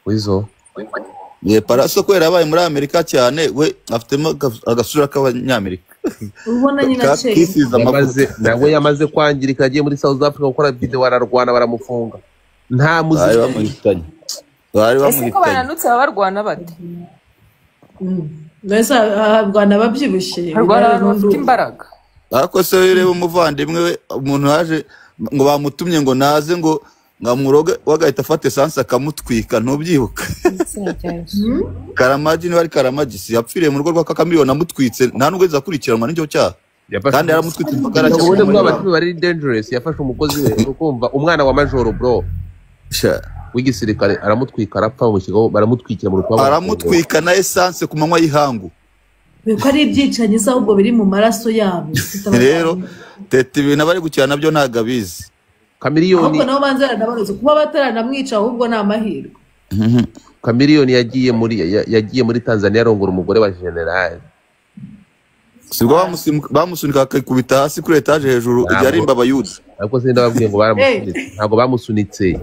wizo Paraso ko yarabaye muri Amerika cyane we afitemo agasura k'abanyamerika ubona nyina cye nawe yamaze kwangirika agiye muri South Africa gukora video wararwana baramufunga nta muziki bari bamuhitanye ko bananutse barwana bate neza barwana babyibushye barwana bafite imbaraga ariko se reba umuvandimwe we umuntu haje ngo bamutumye ngo naze ngo ngamuroge wagahita afata esanse akamutwika ntubyibuka Karamaji niba ari Karamaji si yapfiriye mu rugo rwa Kakamiliyoni amutwitse nta nubwo zakurikiranwa n'icyo cyaha kandi yaramutwitse mpaka ubundi bw'abantu bari dangerous yafashe umukozi we ukumva umwana wa majoro bro w'igisirikare aramutwika arapfa mu kigo baramutwikira mu rukwabo aramutwika na essence ku manywa y'ihangu biko ari ibyicanye se ahubwo biri mu maraso yabo rero tete ibintu bari gukina nabyo ntagabizi Kamiliyoni ahubwo nabo banze baranabaroze kuba bataranamwica ahubwo ni amahirwe Kamiliyoni yagiye muri Tanzania arongora umugore wa general sibwo bamusunika akikubita hasi kuri etage hejuru yarimba abayuda ariko se ndababwiye ngo baramusunitse ntabwo bamusunitse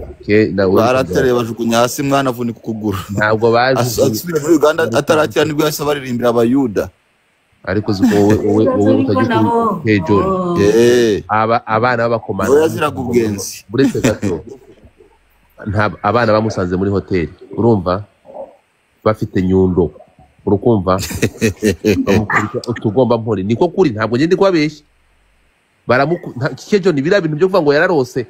baratereye bajugunya hasi mwana avunika ukuguru ntabwo baje asubira muri Uganda atarakira nibwo yasa baririmbira abayuda ariko zuko wowe utagiye hejuru abana b'abakomanda yaziraga ubwenzi buretse gato abana bamusanze muri hoteli urumva bafite nyundo urukumva utugomba mpori niko kuri ntabwo ngende kubabeshya kejo ni bira bintu byo kuvuga ngo yararose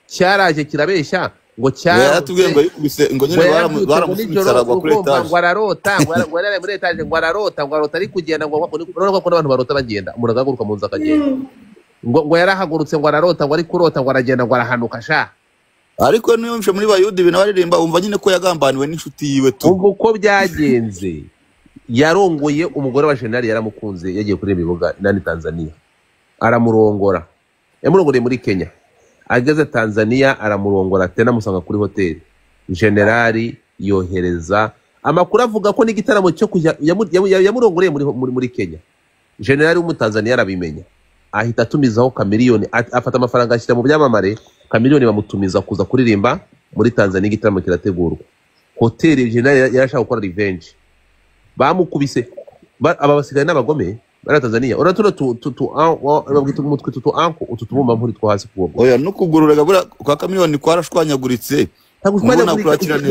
cyaraje kirabeshya ngo yaratubwiye ngo yikubise ngo nyine baramusaragwa kuri etage ngo ararota ngo yarare muri etage ngo ararota ari kugenda ngo urabona ko abantu barota bagenda umuntu agaguruka mu nzu akagenda ngo yarahagurutse ngo ararota ngo ari kurota ngo aragenda ngo arahanuka sha ariko niyo mshe muri bayudi ibintu baririmba umva nyine ko yagambaniwe n'inshuti yiwe tu ubwo ko byagenze yarongoye umugore wa general yaramukunze yagiye kuri ibibuga nani Tanzania aramurongora yamurongoreye muri Kenya ageze Tanzania aramurongora tena musanga kuri hoteli general yohereza amakuru avuga ko n'igitaramo cyo kujya yamurongoreye muri Kenya general w'umutanzania arabimenya ahita atumizaho Kamiliyoni afata amafaranga ashyira mu byamamare Kamiliyoni bamutumiza kuza kuririmba muri Tanzania igitaramo kirategurwa hoteli general yarashaka gukora revenge bamukubise aba basigaye n'abagome bara Tanzania uratuno babwita umutwe anko ututubumba mpuri two hasi kuwo oya no kugururaga bura kwa Kamiliyoni kwarashwanyaguritse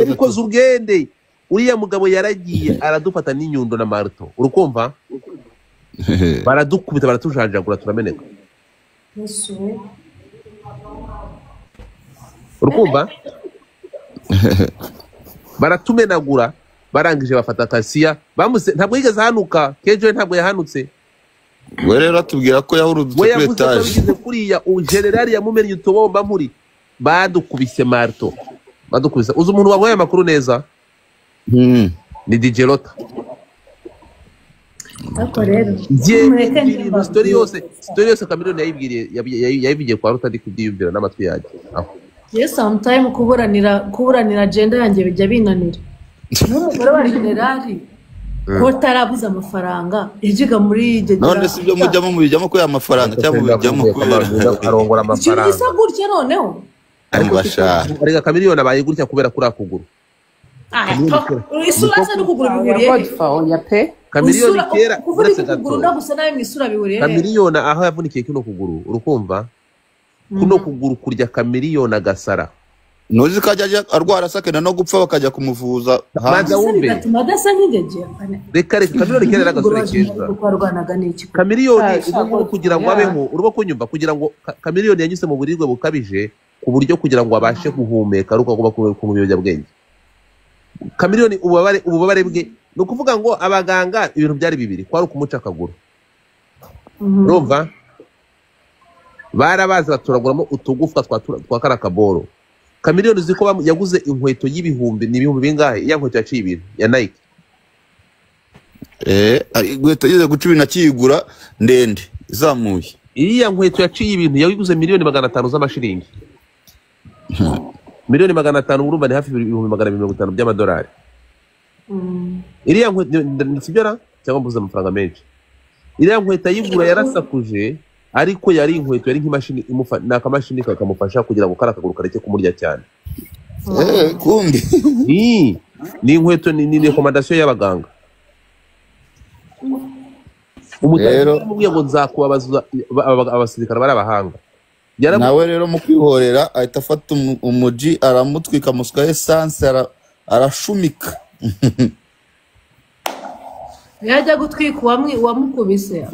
ariko zubwende uriya mugabo yaragiye aradufata n'inyundo na marto urukumva baradukubita baratujanjagura turameneka urukumva baratumenagura barangije bafata Kasiya ntabwo yigeze hanuka kejo ntabwo yahanutse we rero atubwira ko yahurudutse kuri etage kuriya general yamumenye utubomba mpuri badukubise marto badukubise uzi umuntu wagoye amakuru neza ni DJ Lota ako rero story yose Kamiliyoni yayibigiye kwa Ruta ndi kubyiyumvira n'amatwi yaje yes sometime kuburanira agenda yanjye bijya binanira n'umugore wa general ko tarabuza amafaranga yajiga muri none si byo mujyamo ko amafaranga cyangwa mujyamo arongora amafaranga isa gutya noneho ariko Kamiliyoni abaye gutya kubera kuri akuguru isura se n'ukuguru bihuriye Kamiliyoni kera Kamiliyoni aho yavunikiye kino kuguru urukumva kuno kuguru kurya Kamiliyoni agasara nuzi kajya arwara sakena no gupfa bakajya kumuvuza hanze wumve madasa nk'igege reka Kamiliyoni kera agasura keza Kamiliyoni ubu kugira ngo abeho urwo kunyumva kugira ngo Kamiliyoni yanyuze mu burirwe bukabije ku buryo kugira ngo abashe guhumeka aruko agomba ku biyobyabwenge Kamiliyoni ububabare bwe no kuvuga ngo abaganga ibintu byari bibiri kwari ukumuca akaguru urumva barabaza baturaguramo utugufwa twa karakaboro Kamiliyoni ziko yaguze inkweto y'ibihumbi n'ibihumbi bingahe ya nkweto yaciye ibintu ya Nike inkweto yize guca ibintu akiyigura ndende izamuye iya nkweto yaciye ibintu yayiguze miliyoni 500 z'amashiringi miliyoni 500 urumva ni hafi 250 by'amadolari iriya nkweto sibyo cyangwa mbuze amafaranga menshi iriya nkweto yigura yarasakuje ariko yari inkweto yari nk'imashini nakamashini kakamufasha kugira ngo karakaguru kareke kumurya cyane kumbi ni inkweto ni recommendation y'abaganga umutero mubwiye ngo nzakubabaza abasirikare barabahanga nawe rero mu kwihorera ahita afata umuji aramutwika muswa essence arashumika yajya gutwika uwamukubise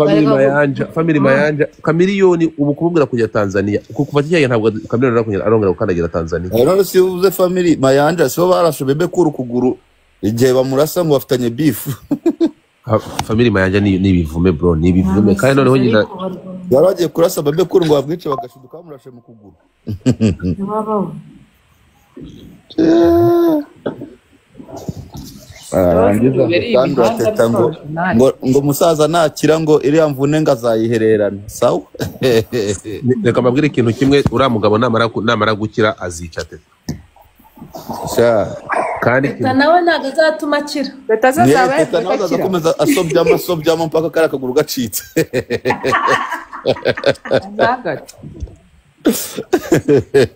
family mayanja Chameleone ubu kumubwira kujya Tanzania uko kuva cyane ntabwo Chameleone arongera gukandagira Tanzania rero si uvuze family mayanja so barashe Bebe Cool ukuguru igihe bamurasa ngo bafitanye beef family mayanja ni bivume bro ni bivume kandi noneho nyina baragiye kurasa Bebe Cool ngo bamwice bagashiduka bamurashe mu kuguru arangiza kandi ateta ngo musaza nakira ngo iriya mvune ngazayihererana sawa reka mbabwire ikintu kimwe uriya mugabo namara gukira azica teta kandi nawe ntabwo azatuma akira teta nawe azakomeza asobyamo mpaka kari akaguru gacitse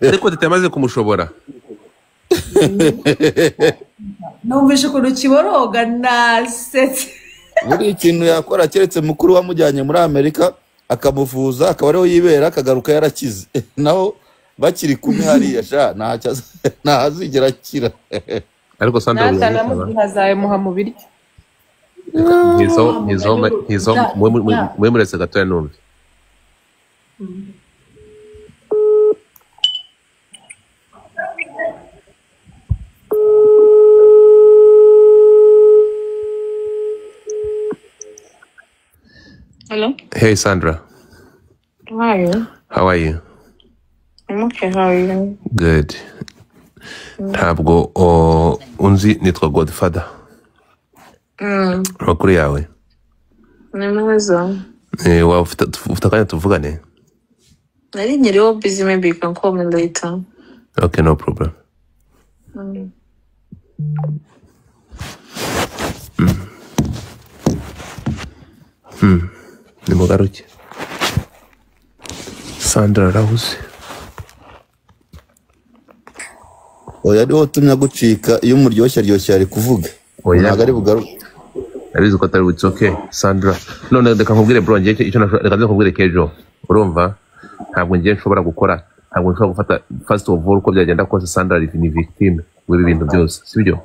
ariko teta yamaze kumushobora numvise ukuntu kiboroga nasetse buri ikintu yakora keretse mukuru wamujyanye muri Amerika akamuvuza akaba ariho yibera akagaruka yarakize naho bakiri kumwe hariya sha ntazigera akira ariko Sandra ntazamuha mu biryo mwe muretse gatoya numve Hello? Hey Sandra. How are you? How are you? I'm okay, how are you? Good. Ntabwo unzi nitwa Godfather. Makuru yawe? Ni meza. Ufite akanya tuvugane? Nari nyiriho busy, maybe you can call me later. Okay, no problem. Nimugaruke. Sandra arahuze. oya ariho utumya gucika iyo umuryoshya ari kuvuga ntabwo ari bugaruke abizi ko atari okay Sandra none reka nkubwire bro ngiye icyo reka nkubwire kejo urumva ntabwo ngiye nshobora gukora ntabwo nshobora gufata first of all ko byagenda kose Sandra ni victim w'ibi bintu byose sibyo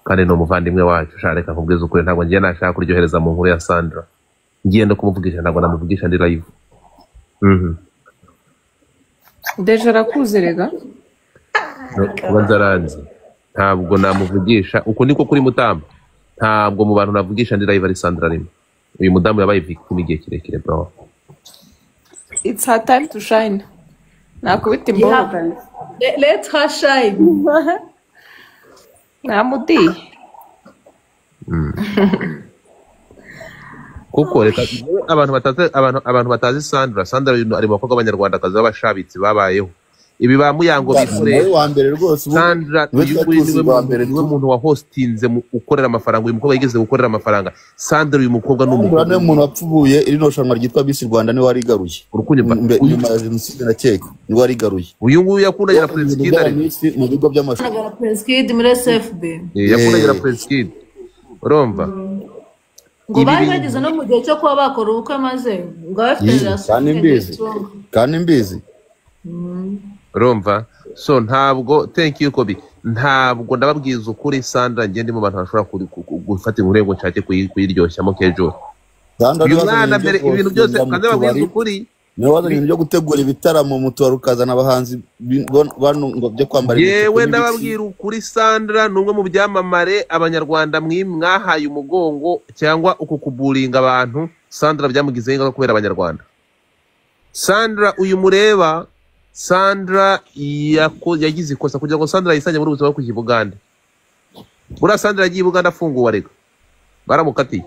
kandi no muvandimwe wacu reka nkubwize ukuri ntabwo ngiye nashaka kuryohereza mu nkuru ya Sandra ngiye no kumuvugisha ntabwo namuvugisha ndi live Deja rakuzerega kuba nzaranze ntabwo namuvugisha uko niko kuri Mutamba ntabwo mu bantu navugisha ndi live ari Sandra rimwe uyu mudamu yabaye victim igihe kirekire bro. It's her time to shine. Nakubita imboga. Let her shine. Namudi. Kuko reka abantu batazi Sandra ari mu bakobwa b'Abanyarwanda kazi b'abashabitsi babayeho ibi ba Muyango bisure Sandra niwe muntu wa hostinze mu ukorera amafaranga uyu mukobwa yigeze gukorera amafaranga Sandra uyu mukobwa n'umuntu wapfubuye iri no shanwa ryitwa Miss Rwanda ni wari garuye urukunye nyuma ya jenoside na keko ni wari garuye uyu nguyu yakundanye na Prince Kid mu bigo by'amashuri Prince Kid muri SFB yakundanye na Prince Kid urumva ngo bari bageze no mu gihe cyo kuba bakora ubukwe maze ngo bafite kandi mbizi urumva so ntabwo thank you Kobi ntabwo ndababwiza ukuri Sandra ngende mu bantu bashobora gufata inkuru ngo nshake kuyiryoshya kejo uyu mwana mbere ibintu byose kandi babwiza ukuri niwe wazanye ibintu byo gutegura ibitaramo mutuwa rukazana abahanzi ngo byo kwambara yewe ndababwira ukuri Sandra numwe mu byamamare Abanyarwanda mwahaye umugongo cyangwa uko kuburinga abantu Sandra byamugize ingaruka kubera Abanyarwanda Sandra uyu mureba Sandra yagize ikosa kugira ngo Sandra yisanye muri ubuzima bwo kujya Buganda bura Sandra yagiye Buganda afunguwe ariko baramukatiye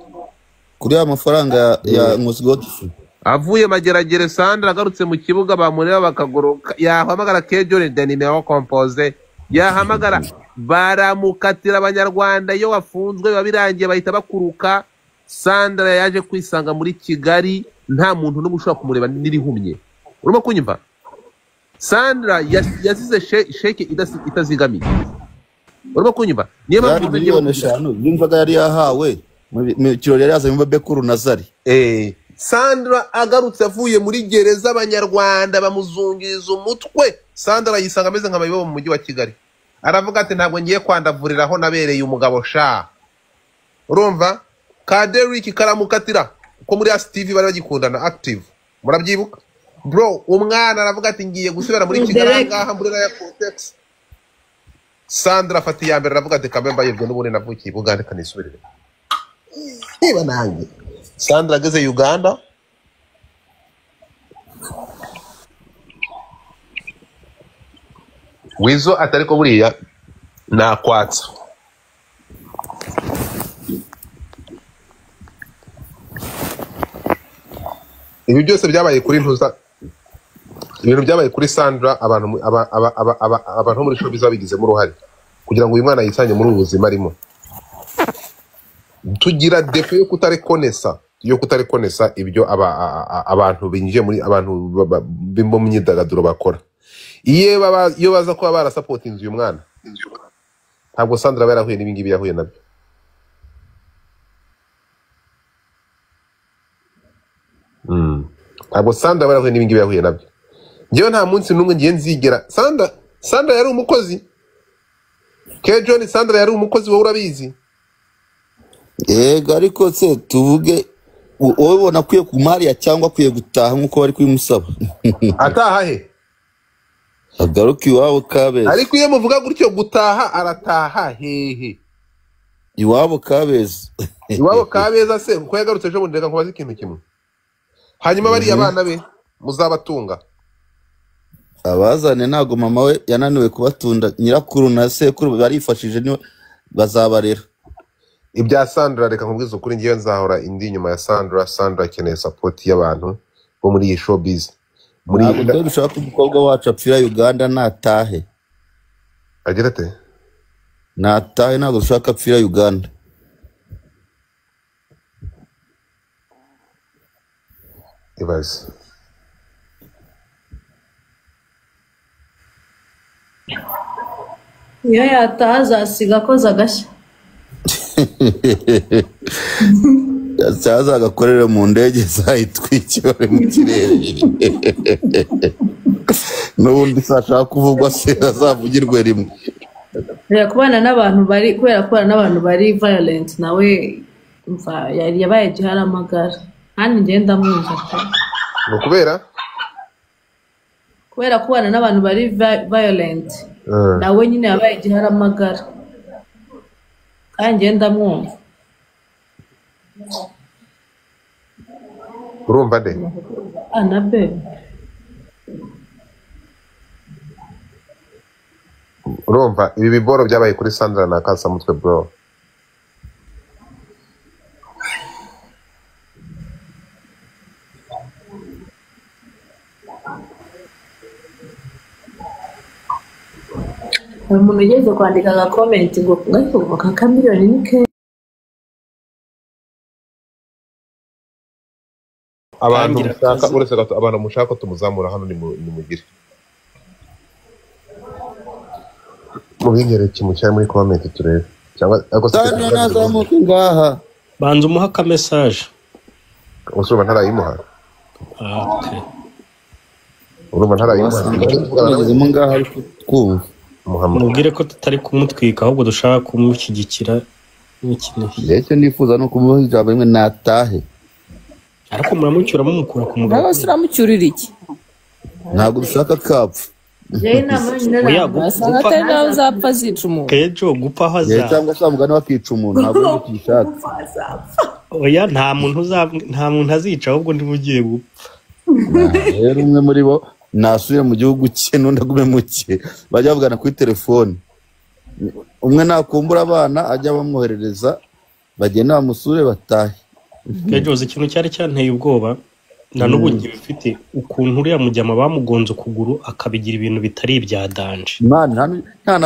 kuri amafaranga ya Nkusi Godfrey avuye mageragere Sandra agarutse mu kibuga bamureba bakagoroka yahamagara Kejo Denimeo compose yahamagara baramukatira Abanyarwanda iyo wafunzwe babirangiye bahita bakuruka Sandra yaje kwisanga muri Kigali nta muntu n'ubushaka kumureba nirihumye urimo kunyumva Sandra yasize sheke itazigamiye urimo kunyumva niyo mpamvu miliyoni 5 yumvaga yari yahawe mu kirori yari yazanye Bebe Cool Nazari Sandra agarutse avuye muri gereza Abanyarwanda bamuzungiriza umutwe Sandra yisanga ameze nka mayibo mu mujyi wa Kigali aravuga ati ntabwo ngiye kwandavuriraho nabereye umugabo sha urumva ka Derrick karamukatira ko muri ASTV bari bagikundana active murabyibuka bro umwana aravuga ati ngiye gusubira muri Kigali ngaha muri ya context Sandra afati ya mbere aravuga ati kamemba yebwe n'ubundi navukiye Bugande kanisubirire niba nange Sandra ageze Uganda Wizo atariko buriya nakwatsa ibi byose byabaye kuri ntuza ibintu byabaye kuri Sandra abantu muri showbiz babigizemo uruhare kugira ngo uyu mwana yisanye muri ubu buzima arimo tugira defe yo kutarekonesa ibyo abantu binjiye muri abantu bimbo myidagaduro bakora iyo baza kuba barasupportinze uyu mwana ntabwo Sandra barahuye n'ibingibi yahuye nabyo ntabwo Sandra barahuye n'ibingibi yahuye nabyo njyewe nta munsi n'umwe ngiye nzigera Sandra yari umukozi John Sandra yari umukozi wowe urabizi yego ariko se tuvuge wowe ubona akwiye kumariya cyangwa akwiye gutaha nk'uko bari kubimusaba ataha he agaruka iwabo Kabeza ariko iyo muvuga gutyo gutaha arataha hehe iwabo Kabeza se kuko yagarutse ejo bundi reka nkubaze ikintu kimwe hanyuma bariya abana be muzabatunga abazane ntago mama we yananiwe kubatunda nyirakuru na sekuru barifashije niwe bazabarera ibya Sandra reka nkubwize ukuri ngiye nzahora indi nyuma ya Sandra akeneye support y'abantu bo muri iyi showbiz muri ntabwo dushaka umukobwa wacu apfira Uganda natahe agira ate natahe ntabwo dushaka apfira Uganda ibaze iyo yataha azasiga akoze agashya yazaza agakorera mu ndege zayitwikira mu kirere n'ubundi sashaka kuvugwa se azavugirwe rimwe kubana n'abantu bari violent nawe yabaye giharamagara kandi ngenda mwumva no kubera kubana n'abantu bari violent nawe nyine yabaye giharamagara kandi ngenda mwumva urumva de anabe urumva ibi biboro byabaye kuri Sandra na Kasamutwe bro umuntu yigeze kwandika aga comment ngo ariko ka miliyoni ni ke abantu mushaka uretse gato abantu mushaka tumuzamura hano ni mugire mubinyereke mu cyari muri comment turebe cyangwa Sandra nazamuka ngaha banza umuha ka message usuba ntarayimuha okay urumva ntarayimuha ngezemo ngaha ariko twumva mubwire ko tutari kumutwika ahubwo dushaka kumushyigikira n'ikintu ndetse nifuza no kumuha ijambo rimwe natahe ariko muramucyura mumukura ku mugabo nawe siramucyurira iki ntabwo dushaka kapfa atari nawe uzapfa zica umuntu kejo gupfa haza cyangwa se mugani wakica umuntu ntabwo ukishaka oya nta muntu azica ahubwo ndi mugiye gupfa rero umwe muri bo nasubire mu gihugu cye n'undi agume mu cye bajya bavugana kuri telefone umwe nakumbura abana ajya bamwoherereza bagenda bamusure batahe kejo ikintu cyari cyanteye ubwoba na n'ubu ngifite ukuntu uriya mujyama bamugonze ukuguru akabigira ibintu bitari ibya danje nta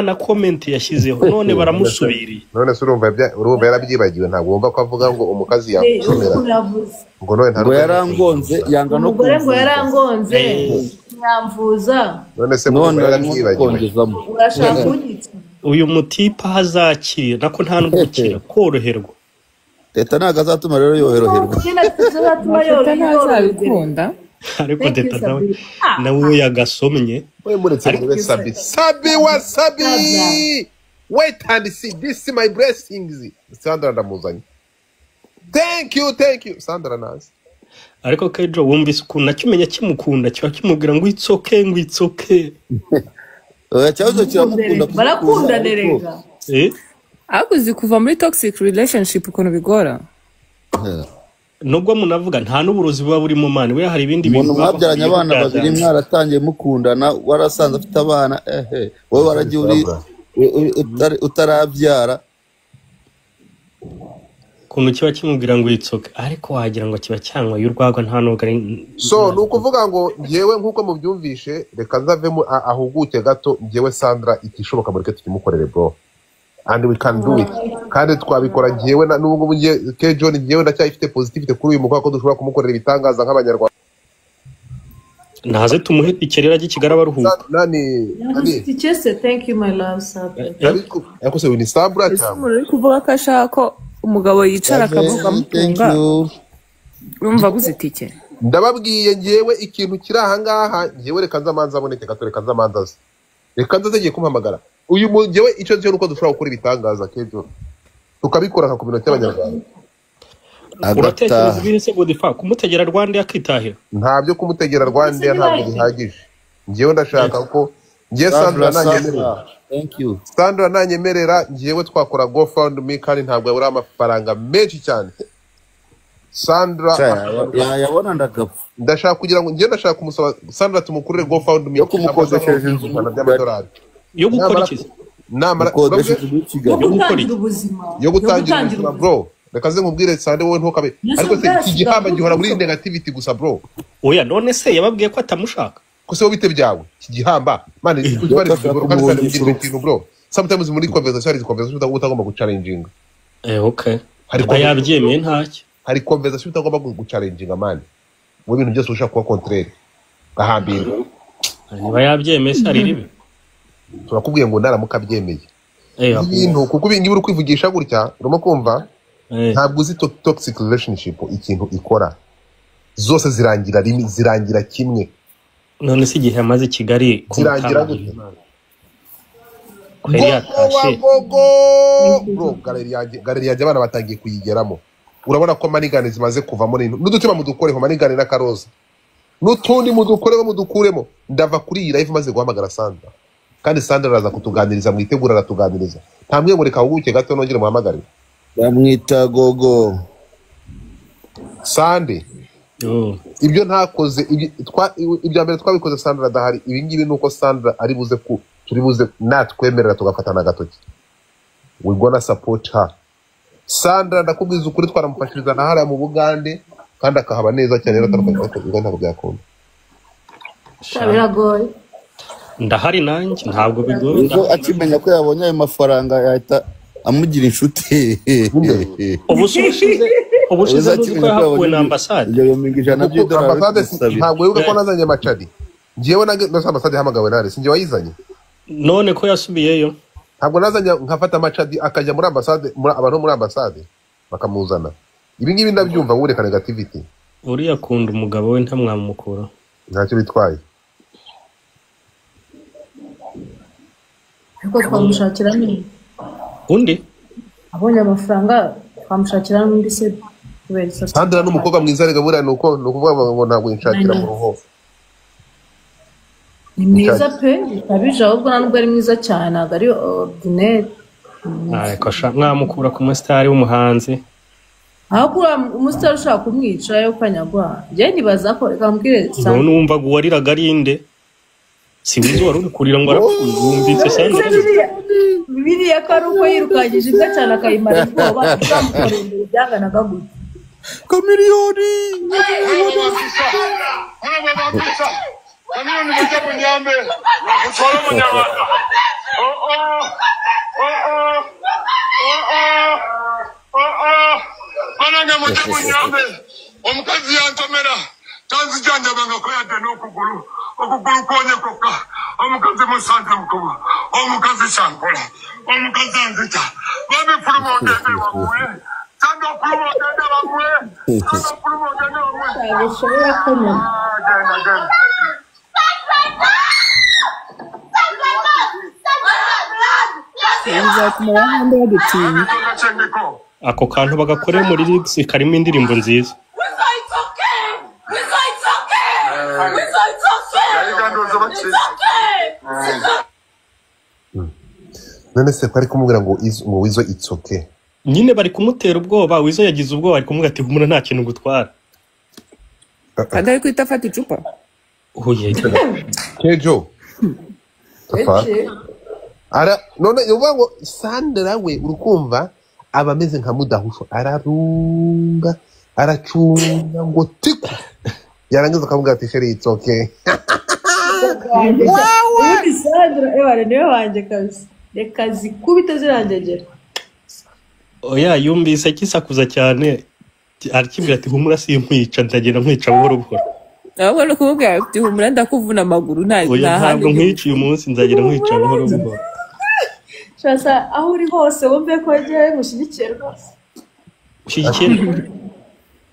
na comment yashyizeho none baramusubiriye none se urumva yarabyibagiwe ntabwo wumva ko avuga ngo umukazi yakomera ngo none ngo yarangonze yanga no umugore ngo yarangonze nyamvuza none se mu yarabyibagiwe urashaka kunyitsa uyu mutipa hazakira nako nta n'ubukira koroherwa Teta ntago azatuma rero yoroherwa Teta ntazabikunda ariko Teta nawe yagasomye we muretse sabi wait and see, this is my blessings. Sandra ndamuzanye. Thank you Sandra nazi. ariko Kejo wumvise ukuntu nakimenya kimukunda kiba kimubwira ngo it's okay oya cyazo kiramukunda barakunda nerega akuzi kuva muri toxic relationship ukuntu bigora nubwo munavuga nta n'uburozi buba buri mu mani we hari ibindi bintu mwabyaranye abana babiri mwaratangiye mukundana warasanze afite abana wowe waragiye uri utarabyara kuntu kiba kimubwira ngo itsoke ariko wagira ngo kiba cyangwa y'urwagwa nta nubwo ari so nukuvuga ngo ngewe nkuko mubyumvishe reka nzavemo ahuguke gato ngewe Sandra itishoboka muri tukimukorere bro and we can do it kandi twabikora ngewe nubwo ngiye Kejo ngewe ndacyafite positivity kuri uyu mukobwa ko dushobora kumukorera ibitangaza nk'abanyarwanda naze tumuhe ikerera gikigara baruhuka nani thank you my love Sandra ariko se ni Sandra cyangwa uri kuvuga ko ashaka umugabo yicara akavuga mutunga urumva guzitike ndababwiye ngewe ikintu kiri aha ngaha ngewe reka nzamanza aboneke gato reka nzamanza reka nzagiye kumpamagara uyu ngewe icyo nzi nuko dushobora gukora ibitangaza Kejo tukabikora nka ku minota y'abanyarwanda uratekereza ibihese godifa kumutegera Rwanda yakitahira ntabyo kumutegera Rwanda ntabwo bihagije ngewe ndashaka ko ngiye Sandra nanyemerera Sandra nanyemerera ngewe twakora GoFundMe kandi ntabwo yabura amafaranga menshi cyane Sandra yabona ndagapfa ndashaka kugira ngo ngiye ndashaka kumusaba Sandra tumukurire GoFundMe yo kumukodesheje inzu $100 yo gukora iki namara yo gutangira ubuzima bro reka ze nkubwire Sandra wowe ntukabe ariko se iki gihamba gihora muri negativity gusa bro oya none se yababwiye ko atamushaka ko se wobite byawe iki gihamba man ikujibari bro kandi Sandra mugiye ikintu bro sometimes muri conversation utagomba guchallenginga okay hariko yabyemeye ntacyo hari conversation utagomba guchallenginga man mu bintu byose ushaka kuba contraire gahambira niba yabyemeye ari ribi turakubwiye ngo naramuka byemeye ibintu kuko ibingi biri kwivugisha gutya urimo kumva ntabwo uzi toxic relationship ikintu ikora zose zirangira kimwe none se igihe amaze Kigali zirangira gute bro galeri yanjye abana batangiye kuyigeramo urabona ko manigane zimaze kuvamo n'udutima mudukoreho manigane n'akaroza n'utundi mudukuremo ndava kuri iyi live maze guhamagara Sandra kandi Sandra araza kutuganiriza mwitegura aratuganiriza ntamwe ngo reka uguke gato nongere muhamagare bamwita Gogo Sande ibyo ntakoze ibya mbere twabikoze Sandra adahari ibi ngibi nuko Sandra ari buze ku turi buze natwemerera tugafatana gatoki we gonna support her Sandra ndakubwiza ukuri twaramufashiriza na hariya mu Bugande kandi akahaba neza cyane rero atandukanye ntabwo byakunda biragoye ndahari nanjye ntabwo bigoye akimenya ko yabonye ayo mafaranga yahita amugira inshuti ubushize nuko yahakuwe na ambasade ntabwo wibuka ko nazanye amacadi ngewe na ambasade hamagawe nare sinjye wayizanye none ko yasubiyeyo ntabwo nazanye nkafata amacadi akajya muri ambasade abantu muri ambasade bakamuzana ibi ngibi ndabyumva ngureka negativity uriya kunda umugabo we ntamwamukura ntacyo bitwaye ariko twamushakira ni undi abonye amafaranga twamushakira n'undi se kubera isa Sandra n'umukobwa mwiza rega buriya nuko nukuvuga ngo ntabwo inshakira mu ruho ni mwiza pe abije ahubwo ntabwo ari mwiza cyane ntabwo ari ordinaire ariko mwamukura ku musitari w'umuhanzi aho kuri umusitari ushaka kumwica yo kanyagwa njye nibaza ko reka mbwire Sandra none wumva guwariraga ari inde si wizo wari ukurira ngo arapfuye wumvise Sandra biriya karuko yirukagije inda cyane akayimara ubwoba azamukorera imbere byanganaga gute Kamiliyoni Kamiliyoni bajya mu Nyambe nakutwara mu Nyarwanda bananga mujya mu Nyambe omukazi yantomera tanzi janja banga ko yadde n'okugulu konye koka omukazi musanze mukuba omukazi shankola omukazi anzita babe pulumo ogende bamwe cyangwa pulumo ogende bamwe cyangwa pulumo ogende bamwe bishobora kumenya bizatuma abahanda badutinya. ako kantu bagakoreye muri lyrics karimo indirimbo nziza. none se ko ari kumubwira ngo Weasel it's okay. Nyine bari kumutera ubwoba, Weasel yagize ubwoba ari kumubwira ati humura nta kintu gutwara. Kandi ari kwita afata icupa. Oye. Kejo. Ara none yuvuga ngo Sandra we urukumva aba ameze nka mudahusho ararunga aracunga ngo tiku yarangiza akavuga ati sheri it's okay. Ubundi Sandra ebare niwe wanje kabisa. Reka zikubita zirangegera. Oya yumvise kisakuza cyane arakibwira ati humura sinkwica ndagenda nkwica buhoro buhoro. Ahubwo no kuvuga ati humura ndakuvuna amaguru nta ntabwo nkwica uyu munsi nzagenda nkwica buhoro buhoro. Shasa aho uri hose wumve ko agiye gushyigikira rwose. Ushyigikira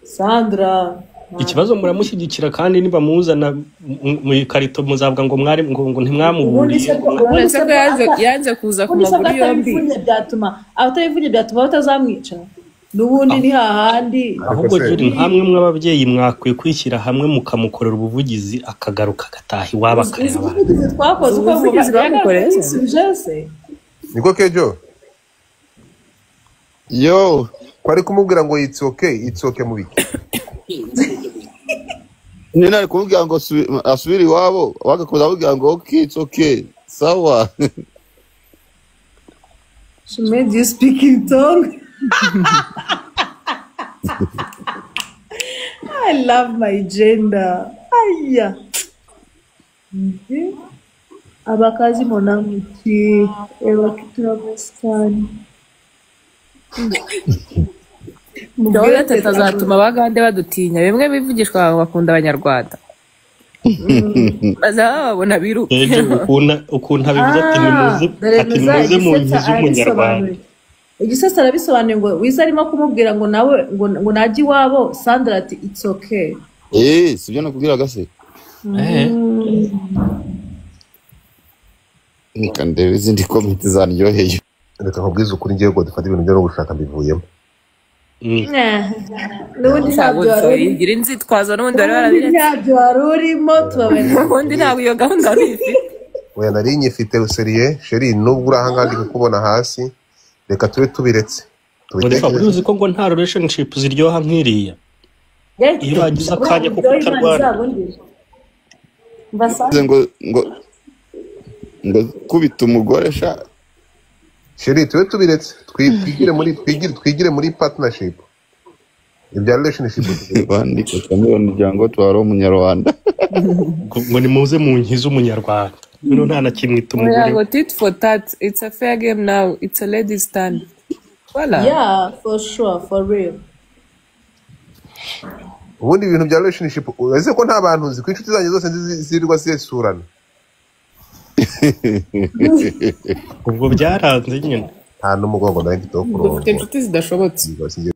Sandra. Ikibazo muramushyigikira kandi niba muzana mu karito muzavuga ngo mwari ngo ntimwamuburiye. Uretse ko yanze kuza ku maguru yombi. Byatuma abatayivuye byatuma batazamwica. Nubundi ni hahandi. Ahubwo juri hamwe mw'ababyeyi mwakwiye kwishyira hamwe mukamukorera ubuvugizi akagaruka gataha iwaba akayabana. Twakoze uko ubuvugizi bamukoreye. Niko Kejo. Yo, kwari kumubwira ngo it's okay mu biki. Nina ari kumubwira ngo asubire iwabo bagakoza kuvuga ngo okay it's okay. Sawa. She made you speak in tongue. I love my gender. Aya. Abakazi mwanamke ewa kitura westani. Ndabona tatazatuma abagande badutinya bimwe bivugishwa bakunda abanyarwanda. Bazabona biru. Ukuntu abivuze ati nimuze mu nkizi umunyarwanda. Igisasa arabisobanuye ngo Weasel arimo kumubwira ngo nawe ngo naji wabo Sandra ati it's okay. Sibyo nakubwira gase. Nikandebe izindi comment zanyoheye. Reka nkubwize ukuri ngiye ngo dufate ibintu byo no gushaka mbivuyemo. Nubundi ntabwo ngira inzitwazo n'ubundi bari barabiretse. Ntabyo warurimo tubabene. Ubundi ntabwo iyo gahunda ari ifite. Oya nari nyifite useriye sheri nubwo urahanga ndi kukubona hasi. Reka tube tubiretse. Uzi ko ngo nta relationship ziryoha nk'iriya. Iyo bagize akanya ko kutarwana. ngo kubita umugore sha. Sheri tube tubiretse. Twigire muri partnership. Ibya relationship bandi kutamira umuryango twaro umunyarwanda. Ngo nimuze mu nkizi umunyarwanda. None nta nakimwita umugore. Ngo tit for tat, it's a fair game now. It's a ladies stand. Voilà. Yeah, for sure, for real. Ubundi ibintu bya relationship uzi ko nta bantu nzi ku inshuti zanjye zose zirirwa zisurana. Ubwo byaranze nyine. Nta n'umugongo nari mfite wo kuronka. Dufite inshuti zidashobotse.